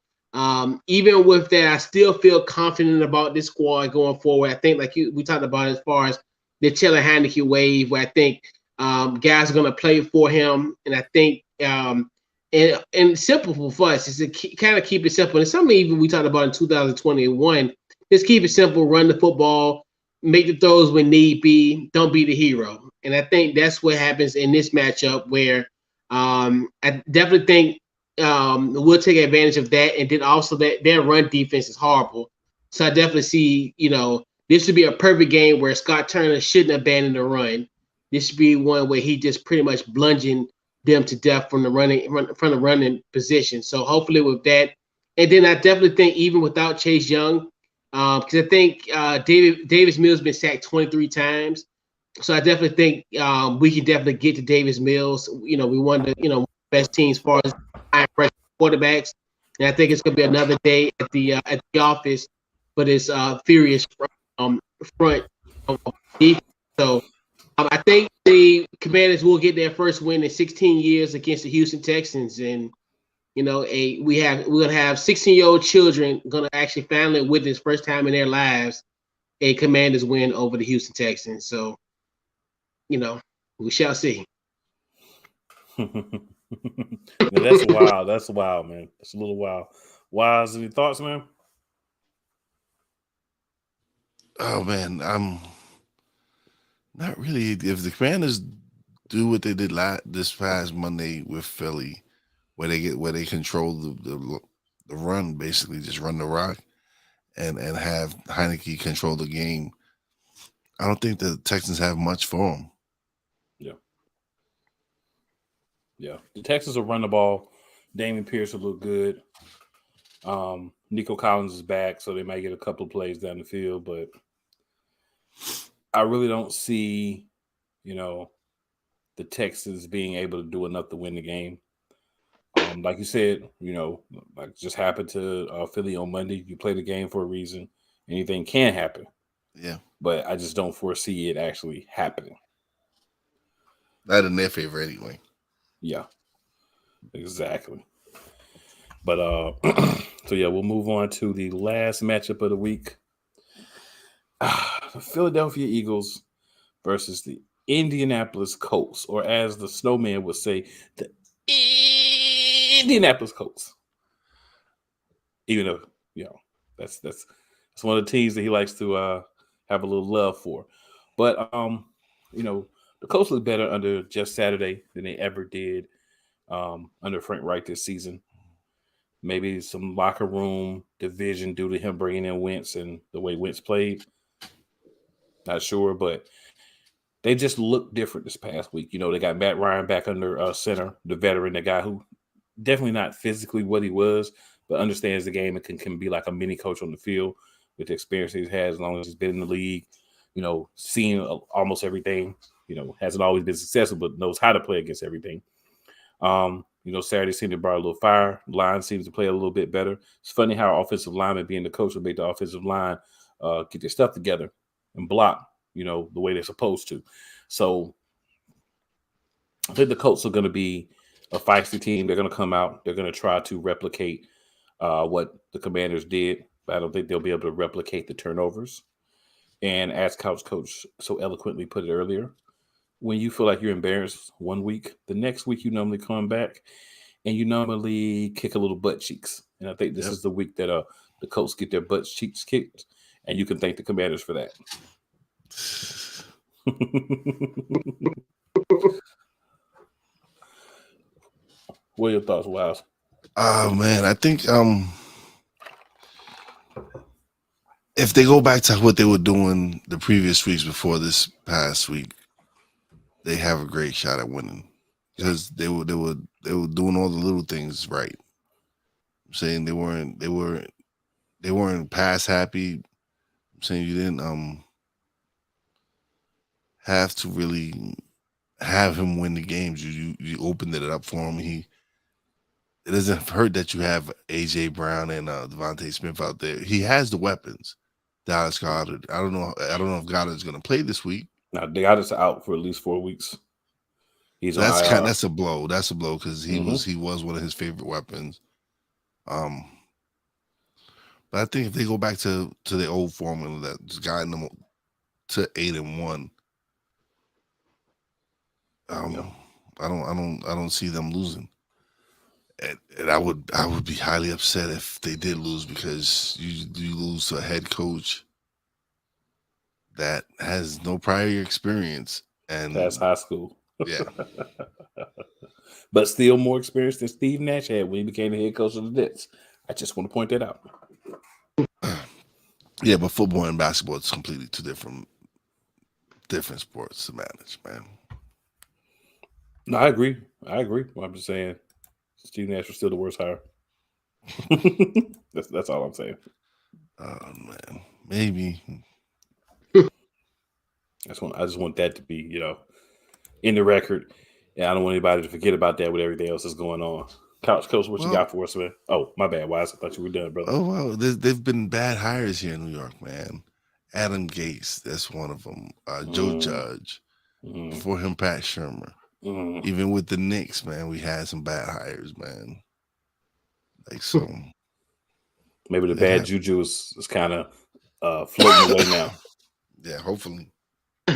Even with that, I still feel confident about this squad going forward. I think, like we talked about as far as the Taylor Heineke wave, where I think guys are going to play for him, and I think and simple for us is to kind of keep it simple. And something even we talked about in 2021, just keep it simple, run the football, make the throws when need be, don't be the hero. And I think that's what happens in this matchup, where I definitely think we'll take advantage of that. And then also that their run defense is horrible. So I definitely see, this would be a perfect game where Scott Turner shouldn't abandon the run. This should be one where he just pretty much bludgeoned them to death from the running position. So hopefully with that, and then I definitely think even without Chase Young, because I think Davis Mills has been sacked 23 times. So I definitely think we can definitely get to Davis Mills. We won the best teams as far as high pressure quarterbacks, and I think it's going to be another day at the office for this furious front of defense. So I think the Commanders will get their first win in 16 years against the Houston Texans, and we're gonna have 16-year-old children gonna actually finally witness first time in their lives a Commanders win over the Houston Texans. So, we shall see. That's wild. That's wild, man. That's a little wild. Wise, any thoughts, man? Oh man, not really. If the Commanders do what they did this past Monday with Philly, where they control the run, basically just run the rock, and have Heineke control the game, I don't think the Texans have much for them. Yeah. The Texans will run the ball. Damian Pierce will look good. Nico Collins is back, so they might get a couple of plays down the field, but I really don't see, the Texans being able to do enough to win the game. Like you said, like just happened to Philly on Monday. You play the game for a reason. Anything can happen. Yeah. But I just don't foresee it actually happening. Not in their favor anyway. Yeah, exactly. But so yeah, we'll move on to the last matchup of the week. The Philadelphia Eagles versus the Indianapolis Colts, or as the snowman would say, the Indianapolis Colts. Even though, that's one of the teams that he likes to have a little love for. But the Colts look better under Jeff Saturday than they ever did under Frank Reich this season. Maybe some locker room division due to him bringing in Wentz and the way Wentz played. Not sure, but they just look different this past week. They got Matt Ryan back under center, the veteran, the guy who definitely not physically what he was, but understands the game and can be like a mini coach on the field with the experience he's had as long as he's been in the league, seeing almost everything. Hasn't always been successful, but knows how to play against everything. Saturday seemed to brought a little fire. Line seems to play a little bit better. It's funny how offensive linemen being the coach will make the offensive line get their stuff together and block, the way they're supposed to. So I think the Colts are going to be a feisty team. They're going to come out. They're going to try to replicate what the Commanders did, but I don't think they'll be able to replicate the turnovers. And as Couch Coach so eloquently put it earlier, when you feel like you're embarrassed one week, the next week you normally come back and you normally kick a little butt cheeks. And I think this is the week that the Colts get their butt cheeks kicked, and you can thank the Commanders for that. What are your thoughts, Wiles? Oh man, I think if they go back to what they were doing the previous weeks before this past week, they have a great shot at winning because they were doing all the little things right. I'm saying they weren't pass happy. I'm saying you didn't have to really have him win the games. You opened it up for him. It doesn't hurt that you have AJ Brown and Devontae Smith out there. He has the weapons. Dallas Goedert. I don't know if Goddard's going to play this week. Now Goedert's out for at least 4 weeks. That's a blow. That's a blow because he was one of his favorite weapons. But I think if they go back to the old formula that just got them to 8-1, I don't see them losing. And I would be highly upset if they did lose, because you lose to a head coach that has no prior experience, and That's high school. Yeah. But still more experience than Steve Nash had when he became the head coach of the Nets. I just want to point that out. Yeah, but football and basketball is completely two different sports to manage, man. No, I agree. I'm just saying Steve Nash was still the worst hire. That's all I'm saying. Oh man, maybe. I just want that to be, in the record. Yeah, I don't want anybody to forget about that with everything else that's going on. Couch Coach, what you got for us, man? Oh, my bad, Wise. I thought you were done, brother. Oh, wow. There've been bad hires here in New York, man. Adam Gates, that's one of them. Joe Judge. Before him, Pat Shermer. Even with the Knicks, man, we had some bad hires, man. Like, so. Maybe the bad juju is kind of floating away now. Yeah, hopefully.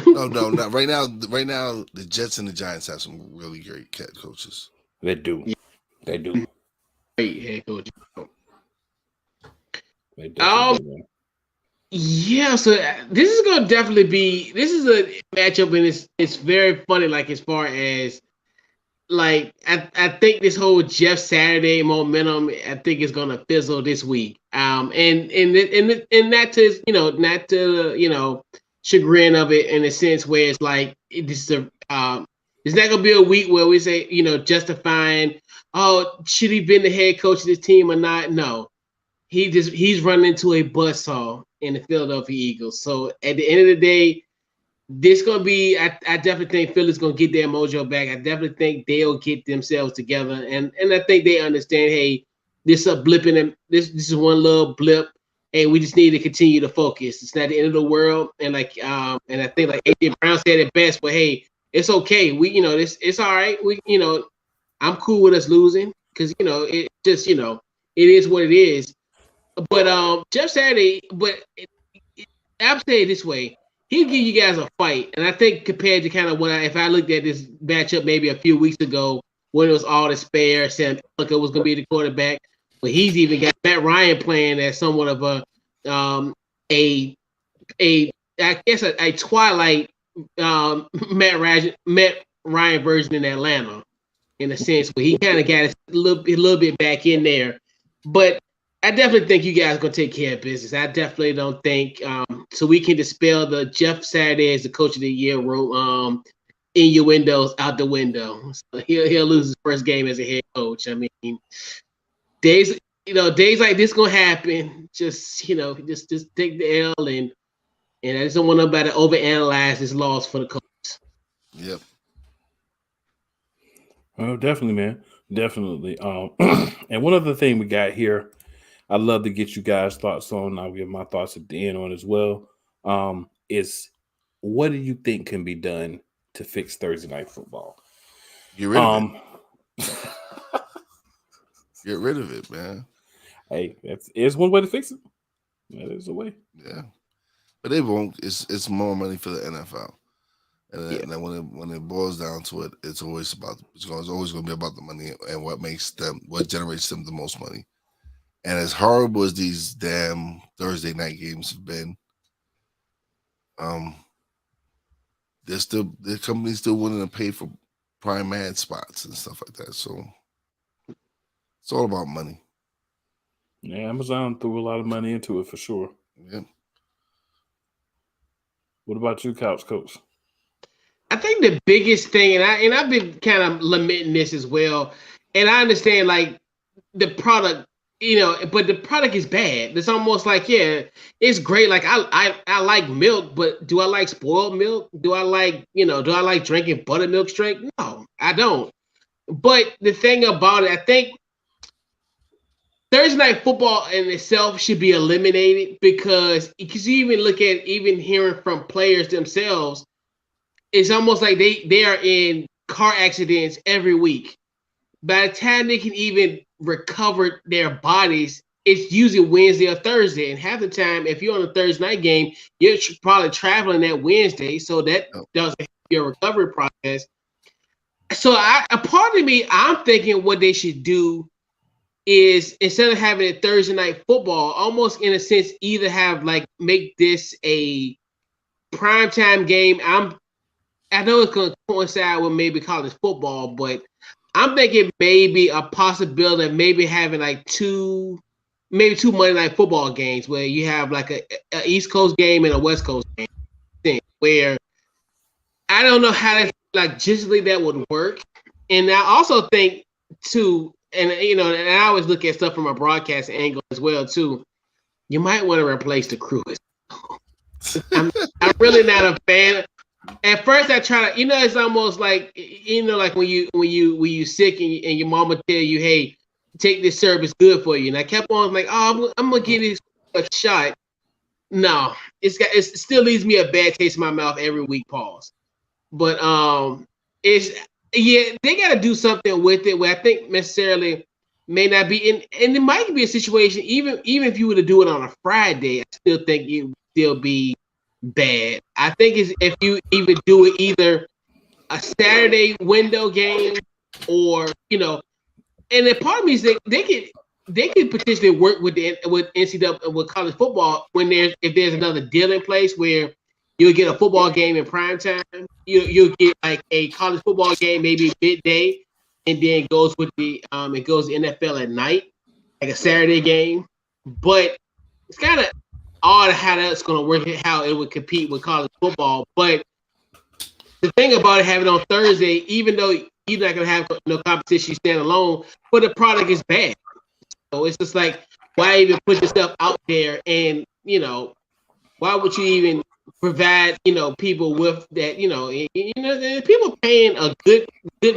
No, not right now. Right now, the Jets and the Giants have some really great head coaches. They do. Great head coach. They definitely do. Yeah, so this is gonna definitely be. This is a matchup, and it's very funny. Like, as far as like, I think this whole Jeff Saturday momentum, I think is gonna fizzle this week. And not to chagrin of it, in a sense where it's like it's not gonna be a week where we say justifying, oh, should he been the head coach of this team or not? No, he's running into a buzzsaw in the Philadelphia Eagles. So at the end of the day, this gonna be. I definitely think Philly's gonna get their mojo back. I definitely think they'll get themselves together, and I think they understand. Hey, this is a blip in them. This is one little blip. Hey, we just need to continue to focus. It's not the end of the world. And and I think like AJ Brown said it best. But hey, it's okay. We it's all right. We I'm cool with us losing, because it just it is what it is. But Jeff Saturday, I'll say it this way. He'll give you guys a fight. And I think compared to kind of if I looked at this matchup maybe a few weeks ago when it was all the spare, Sam Elliott was going to be the quarterback, but he's even got Matt Ryan playing as somewhat of a twilight Matt Ryan version in Atlanta, in a sense where he kind of got a little bit back in there. But I definitely think you guys are going to take care of business. I definitely don't think so we can dispel the Jeff Saturday as the coach of the year innuendos out the window. So he'll lose his first game as a head coach. I mean, days like this gonna happen. Just just take the L, and I just don't want nobody to overanalyze this loss for the coach. Yep. Oh, definitely, man. Definitely. And one other thing we got here, I'd love to get you guys' thoughts on. I'll give my thoughts at the end on as well. Is what do you think can be done to fix Thursday night football? Get rid of it. Get rid of it, man. Hey, it's one way to fix it. That is a way. Yeah, but they won't. It's more money for the NFL, and then when it boils down to it, it's always going to be about the money and what generates them the most money. And as horrible as these damn Thursday night games have been, the company's still willing to pay for prime ad spots and stuff like that. So it's all about money. Yeah, Amazon threw a lot of money into it for sure. Yeah. What about you, Couch Coach? I think the biggest thing, and I've been kind of lamenting this as well, and I understand like the product, but the product is bad. It's almost like, yeah, it's great. Like I like milk, but do I like spoiled milk? Do I like drinking buttermilk straight? No, I don't. But the thing about it, I think Thursday night football in itself should be eliminated, because you even look at hearing from players themselves, it's almost like they are in car accidents every week. By the time they can even recover their bodies, it's usually Wednesday or Thursday, and half the time, if you're on a Thursday night game, you're probably traveling that Wednesday, so that doesn't help your recovery process. So, a part of me, I'm thinking what they should do is instead of having a Thursday night football, almost in a sense, either have make this a primetime game. I know it's going to coincide with maybe college football, but I'm thinking maybe a possibility of maybe having two Monday night football games where you have a East Coast game and a West Coast game. Where I don't know how that logistically that would work, and I also think too, and and I always look at stuff from a broadcast angle as well too. You might want to replace the crew. I'm really not a fan. At first, I try to, it's almost like when you sick and your mama tell you, hey, take this syrup, it's good for you. And I kept on oh, I'm gonna give this a shot. No, it still leaves me a bad taste in my mouth every week. Pause. But they got to do something with it where I think necessarily may not be and it might be a situation even if you were to do it on a Friday, I still think it would still be bad. I think it's if you even do it either a Saturday window game or and the part of me is they could potentially work with NCAA with college football if there's another deal in place where you'll get a football game in prime time. You'll get a college football game maybe midday, and then it goes to NFL at night, like a Saturday game. But it's kind of odd how that's going to work, how it would compete with college football. But the thing about it having on Thursday, even though you're not going to have no competition, you stand alone, but the product is bad. So it's just why even put yourself out there? And why would you even provide people with that? People paying a good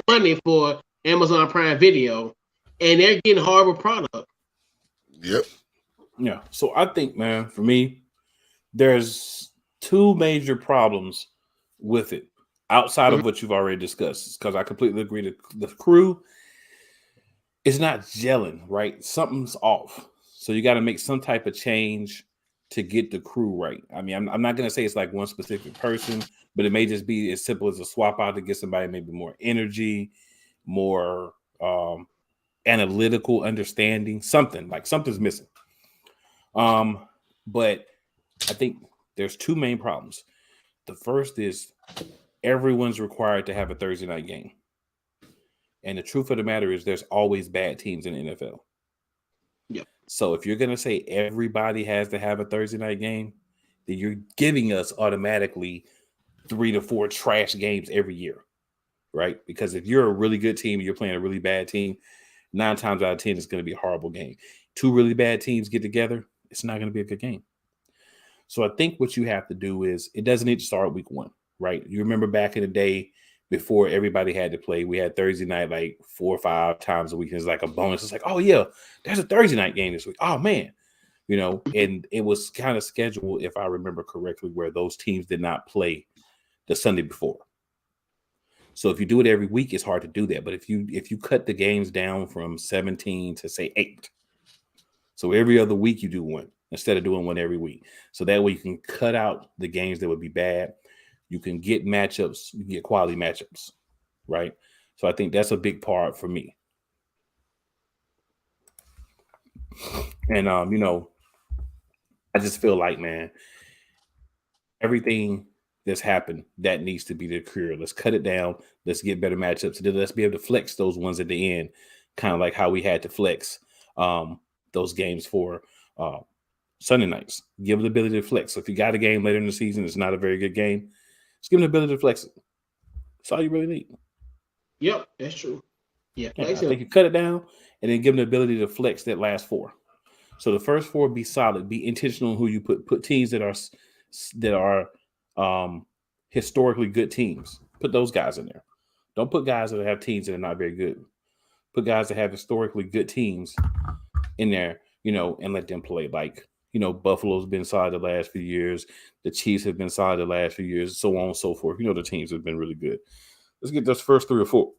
money for Amazon Prime Video, and they're getting horrible product. Yep. Yeah. So I think, man, for me, there's two major problems with it outside of what you've already discussed. Because I completely agree that the crew is not gelling, right? Something's off. So you got to make some type of change to get the crew right. I mean, I'm not going to say it's one specific person, but it may just be as simple as a swap out to get somebody maybe more energy, more analytical understanding, something's missing. But I think there's two main problems. The first is everyone's required to have a Thursday night game. And the truth of the matter is there's always bad teams in the NFL. Yep. So if you're going to say everybody has to have a Thursday night game, then you're giving us automatically 3 to 4 trash games every year, right? Because if you're a really good team, you're playing a really bad team, 9 times out of 10, it's going to be a horrible game. 2 really bad teams get together, it's not going to be a good game. So I think what you have to do is it doesn't need to start week 1, right? You remember back in the day before everybody had to play, we had Thursday night 4 or 5 times a week. It's like a bonus. It's oh yeah, there's a Thursday night game this week. Oh man, and it was kind of scheduled, if I remember correctly, where those teams did not play the Sunday before. So if you do it every week, it's hard to do that. But if you cut the games down from 17 to say 8, so every other week you do one instead of doing one every week. So that way you can cut out the games that would be bad. You can get matchups, you get quality matchups, right? So I think that's a big part for me. And I just feel man, everything that's happened that needs to be the cure. Let's cut it down. Let's get better matchups. And then let's be able to flex those ones at the end, kind of like how we had to flex those games for Sunday nights. Give them the ability to flex. So if you got a game later in the season, it's not a very good game, just give them the ability to flex it. That's all you really need. Yep, that's true. Yeah, I think you cut it down and then give them the ability to flex that last 4. So the first 4 be solid, be intentional in who you put teams that are historically good teams. Put those guys in there. Don't put guys that have teams that are not very good. Put guys that have historically good teams in there, and let them play. Buffalo's been solid the last few years. The Chiefs have been solid the last few years, so on and so forth. The teams have been really good. Let's get those first 3 or 4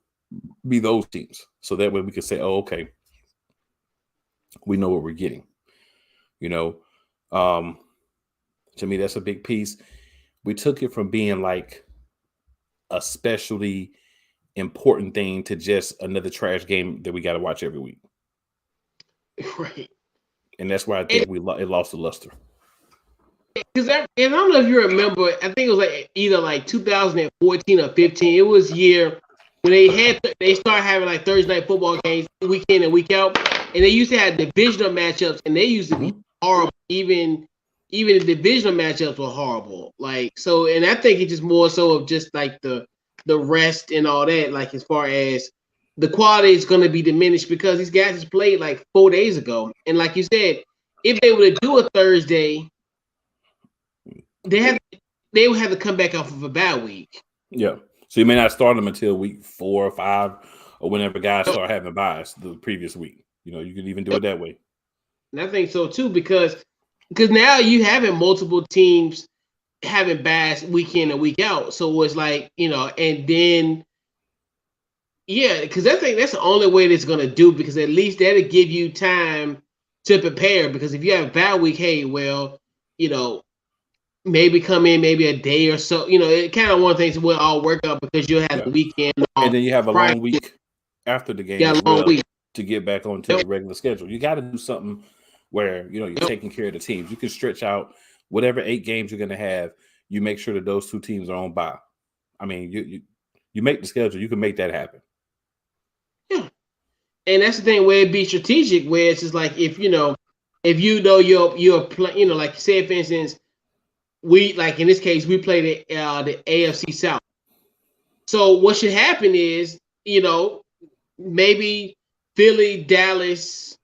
be those teams. So that way we can say, oh, okay, we know what we're getting. You know, um, to me, that's a big piece. We took it from being like a specialty important thing to just another trash game that we got to watch every week. Right. And that's why I think it lost the luster. Because I don't know if you remember, I think it was like either like 2014 or 15. It was year when they started having like Thursday night football games week in and week out, and they used to have divisional matchups, and they used to be horrible. Even the divisional matchups were horrible. Like so, and I think it's just more so of just like the rest and all that. Like as far as the quality is going to be diminished because these guys just played like 4 days ago, and like you said, if they were to do a Thursday. They would have to come back off of a bad week. Yeah. So you may not start them until week 4 or 5 or whenever guys start having buys the previous week. You know, you can even do it that way. And I think so too, because now you having multiple teams having buys week in and week out. So it's like, you know, and then because I think that's the only way that's gonna do, because at least that'll give you time to prepare. Because if you have a bad week, hey, well, you know, maybe come in maybe a day or so. You know, it kind of one of the things will all work out because you'll have the weekend. And then you have a long week after the game as well to get back onto the regular schedule. You got to do something where, you know, you're taking care of the teams. You can stretch out whatever 8 games you're going to have. You make sure that those 2 teams are on bye. I mean, you make the schedule. You can make that happen. Yeah. And that's the thing where it be strategic, where it's just like, if you know you're playing, you know, like say for instance, we, like in this case, we play the AFC South. So what should happen is, you know, maybe Philly, Dallas,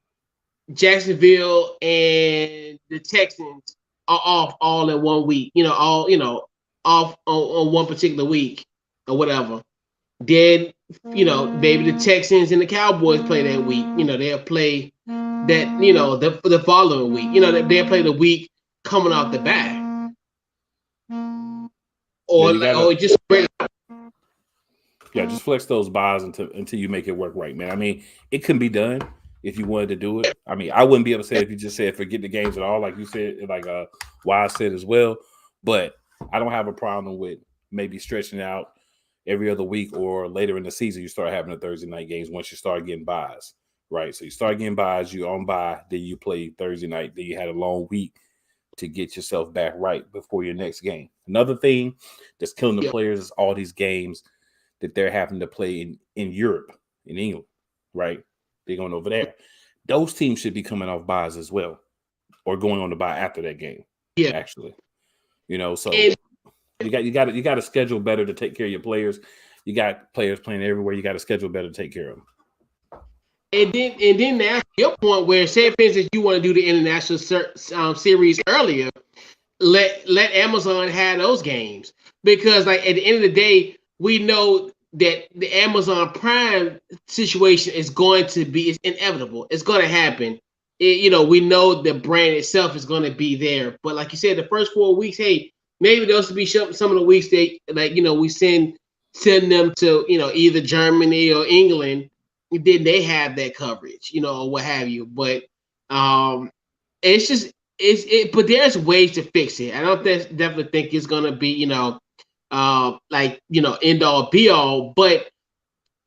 Jacksonville, and the Texans are off all in 1 week. You know, off on one particular week or whatever. Then, you know, maybe the Texans and the Cowboys play that week. You know, they'll play that, you know, the following week. You know, they'll play the week coming off the back. Or just spread out. Yeah, just flex those buys until you make it work right, man. I mean, it can be done if you wanted to do it. I mean, I wouldn't be able to say if you just said forget the games at all, like you said, like Wise said as well. But I don't have a problem with maybe stretching out every other week, or later in the season you start having the Thursday night games once you start getting buys, right? So you start getting buys, you on bye, then you play Thursday night, then you had a long week to get yourself back right before your next game. Another thing that's killing the players is all these games that they're having to play in Europe, in England, right? They're going over there. Those teams should be coming off buys as well, or going on the bye after that game. Yeah, actually, you know. So you got to schedule better to take care of your players. You got players playing everywhere. You got to schedule better to take care of them. And then now your point where, say for instance, you want to do the international series earlier, let Amazon have those games, because like at the end of the day, we know that the Amazon Prime situation is it's inevitable. It's going to happen. You know, we know the brand itself is going to be there. But like you said, the first 4 weeks, hey, maybe those would be some of the weeks they, like, you know, we send them to, you know, either Germany or England. Then they have that coverage, you know, or what have you. But it's just but there's ways to fix it. I don't definitely think it's going to be, you know, like, you know, end all be all, but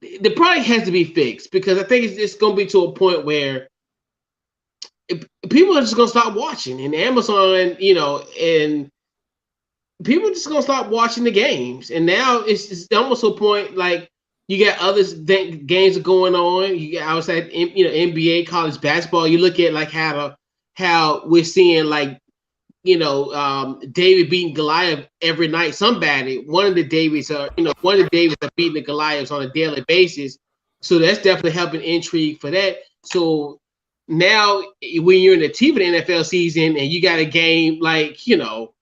the product has to be fixed, because I think it's going to be to a point where people are just going to stop watching, and Amazon, you know, and people are just going to stop watching the games. And now it's almost to a point like you got other games going on. You got outside, you know, NBA, college basketball. You look at like how we're seeing, like, you know, David beating Goliath every night. One of the Davids are beating the Goliaths on a daily basis. So that's definitely helping intrigue for that. So now when you're in the teeth of the NFL season and you got a game like, you know,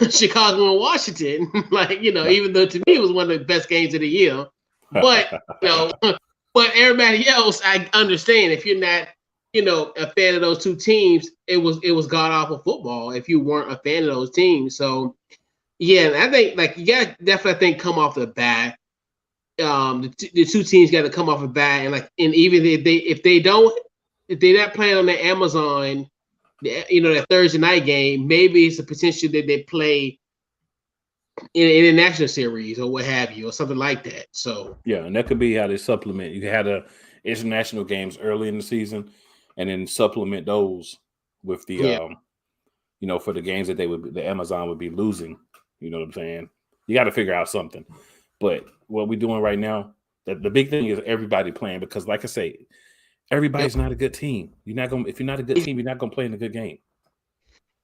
Chicago and Washington, like, you know, even though to me it was one of the best games of the year, but, you know, but everybody else, I understand if you're not, you know, a fan of those two teams, it was god awful football if you weren't a fan of those teams. So yeah, I think like you got definitely, I think, come off the bat. The two teams got to come off the bat, and even if they're not playing on the Amazon that Thursday night game, maybe it's a potential that they play in an international series or what have you, or something like that. So yeah, and that could be how they supplement. You had the international games early in the season, and then supplement those with the for the games that the Amazon would be losing. You know what I'm saying? You got to figure out something. But what we're doing right now, the big thing is everybody playing, because, like I say, everybody's not a good team. If you're not a good team, you're not gonna play in a good game.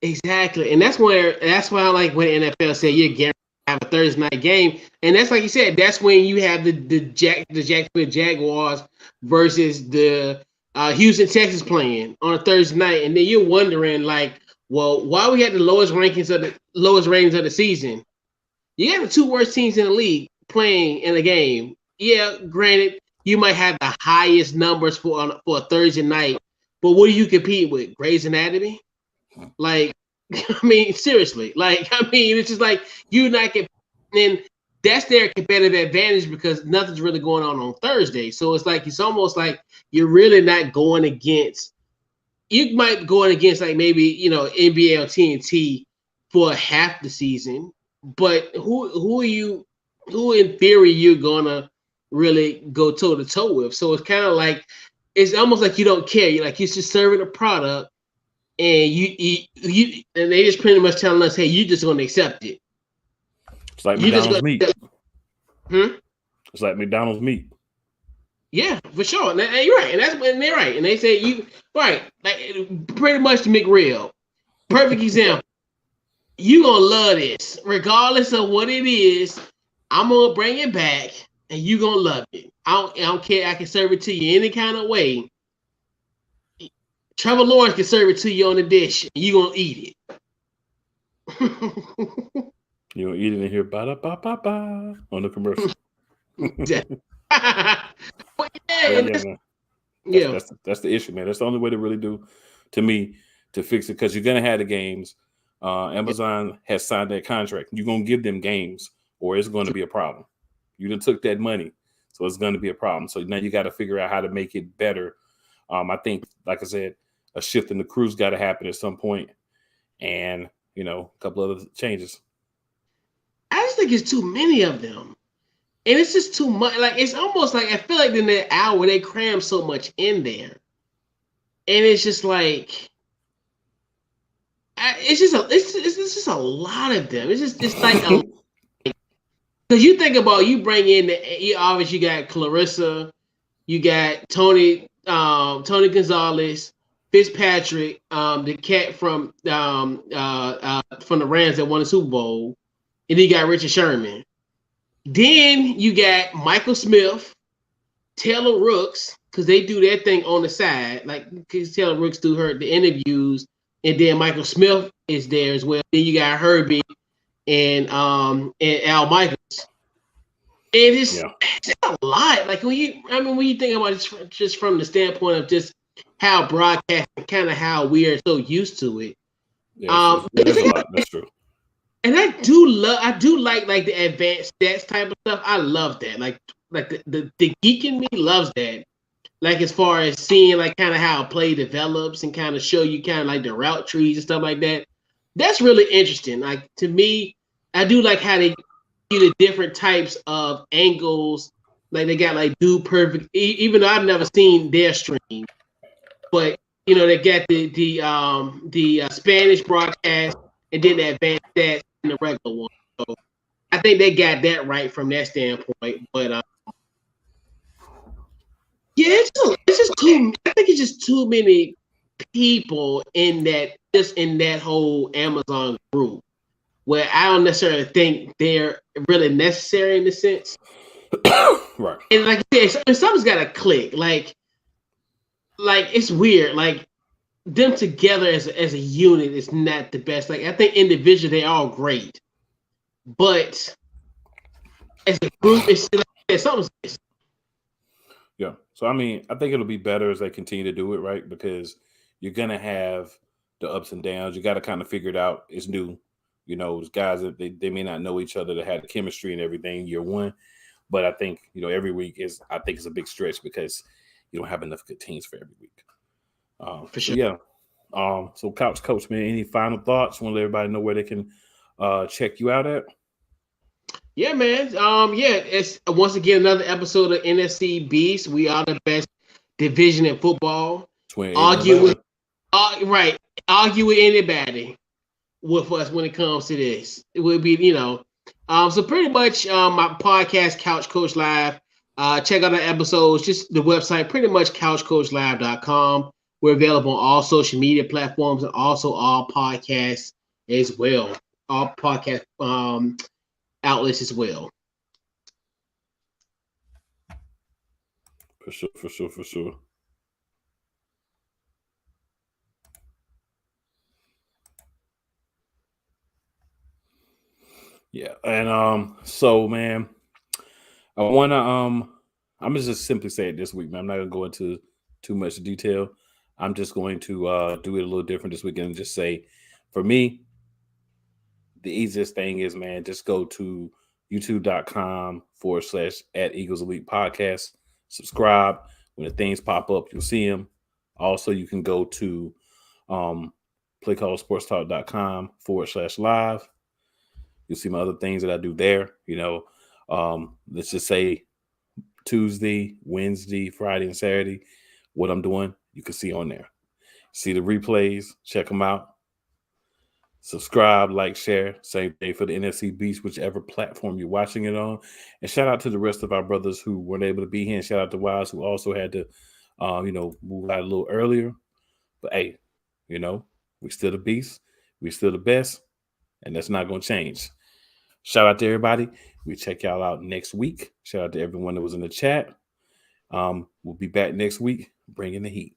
Exactly, and that's why I like when NFL said you're guaranteed to have a Thursday night game, and that's like you said, that's when you have the Jacksonville Jaguars versus the Houston Texans playing on a Thursday night, and then you're wondering like, well, why we had the lowest ratings of the season? You got the two worst teams in the league playing in a game. Yeah, granted, you might have the highest numbers for a Thursday night, but what do you compete with? Grey's Anatomy? Like, I mean, seriously. Like, I mean, it's just like you're not getting. And that's their competitive advantage because nothing's really going on Thursday. So it's almost like you're really not going against. You might go against like maybe NBA or TNT for half the season, but who are you? Who in theory you're gonna really go toe to toe with? So it's kind of like it's almost like you don't care. You're just serving a product, and you and they just pretty much telling us, hey, you're just gonna accept it. It's like McDonald's meat. It's like McDonald's meat. Yeah, for sure. And you're right, and they're right. And they say you right, like pretty much the McRib. Perfect example. You gonna love this, regardless of what it is. I'm gonna bring it back, and you gonna love it. I don't care. I can serve it to you any kind of way. Trevor Lawrence can serve it to you on the dish, and you gonna eat it. You gonna eat it in here, ba da ba ba ba, on the commercial. That's the issue, man. That's the only way to really do, to me, to fix it, because you're gonna have the games. Amazon has signed that contract. You're gonna give them games, or it's going to be a problem. You done took that money, so it's going to be a problem. So now you got to figure out how to make it better. I think, like I said, a shift in the crews got to happen at some point, and a couple other changes. I just think it's too many of them. And it's just too much. Like, it's almost like I feel like in that hour they cram so much in there, and it's just like it's just a lot of them. It's like because you think about you bring in obviously you got Clarissa, you got Tony Gonzalez, Fitzpatrick, the cat from the Rams that won the Super Bowl, and then you got Richard Sherman. Then you got Michael Smith, Taylor Rooks, because they do their thing on the side. Like, because Taylor Rooks do the interviews, and then Michael Smith is there as well. Then you got Herbie and Al Michaels. And it's a lot. Like when you think about it just from the standpoint of just how broadcasting, kind of how we are so used to it. Yeah, there's a lot. That's true. And I do like the advanced stats type of stuff. I love that. Like the geek in me loves that. Like as far as seeing like kind of how a play develops and kind of show you kind of like the route trees and stuff like that. That's really interesting. Like to me, I do like how they do the different types of angles. Like they got like Dude Perfect, even though I've never seen their stream, but they got the Spanish broadcast and then the advanced stats and the regular one. So I think they got that right from that standpoint. But it's just too. I think it's just too many people in that whole Amazon group where I don't necessarily think they're really necessary in the sense. Right. And like I said, something's got to click. Like it's weird. Like them together as a unit is not the best. Like I think individually they're all great, but as a group, it's like something's missing. Yeah. So I mean, I think it'll be better as they continue to do it, right? Because you're gonna have the ups and downs. You got to kind of figure it out. It's new. Those guys that they may not know each other, that had the chemistry and everything year one. But I think, every week is a big stretch because you don't have enough good teams for every week. For sure. Yeah. So Couch Coach, man, any final thoughts? Want to let everybody know where they can check you out at? Yeah, man. It's once again another episode of NFC Beast. We are the best division in football. 28 Argue with anybody with us when it comes to this. It would be, so pretty much my podcast, Couch Coach Live. Check out our episodes, just the website, pretty much couchcoachlive.com. We're available on all social media platforms and also all podcasts as well. All podcast outlets as well. For sure. Yeah, and so man, I wanna I'm gonna just simply say it this week, man. I'm not gonna go into too much detail. I'm just going to do it a little different this weekend and just say, for me, the easiest thing is, man, just go to youtube.com/at Eagles Elite Podcast. Subscribe. When the things pop up, you'll see them. Also, you can go to playcallsportstalk.com/live. You'll see my other things that I do there. Let's just say Tuesday, Wednesday, Friday, and Saturday, what I'm doing, you can see on there. See the replays, check them out. Subscribe, like, share. Same thing for the NFC Beast, whichever platform you're watching it on. And shout out to the rest of our brothers who weren't able to be here. And shout out to Wise, who also had to, move out a little earlier. But hey, we still the Beast. We still the best. And that's not going to change. Shout out to everybody. We check y'all out next week. Shout out to everyone that was in the chat. We'll be back next week, bringing the heat.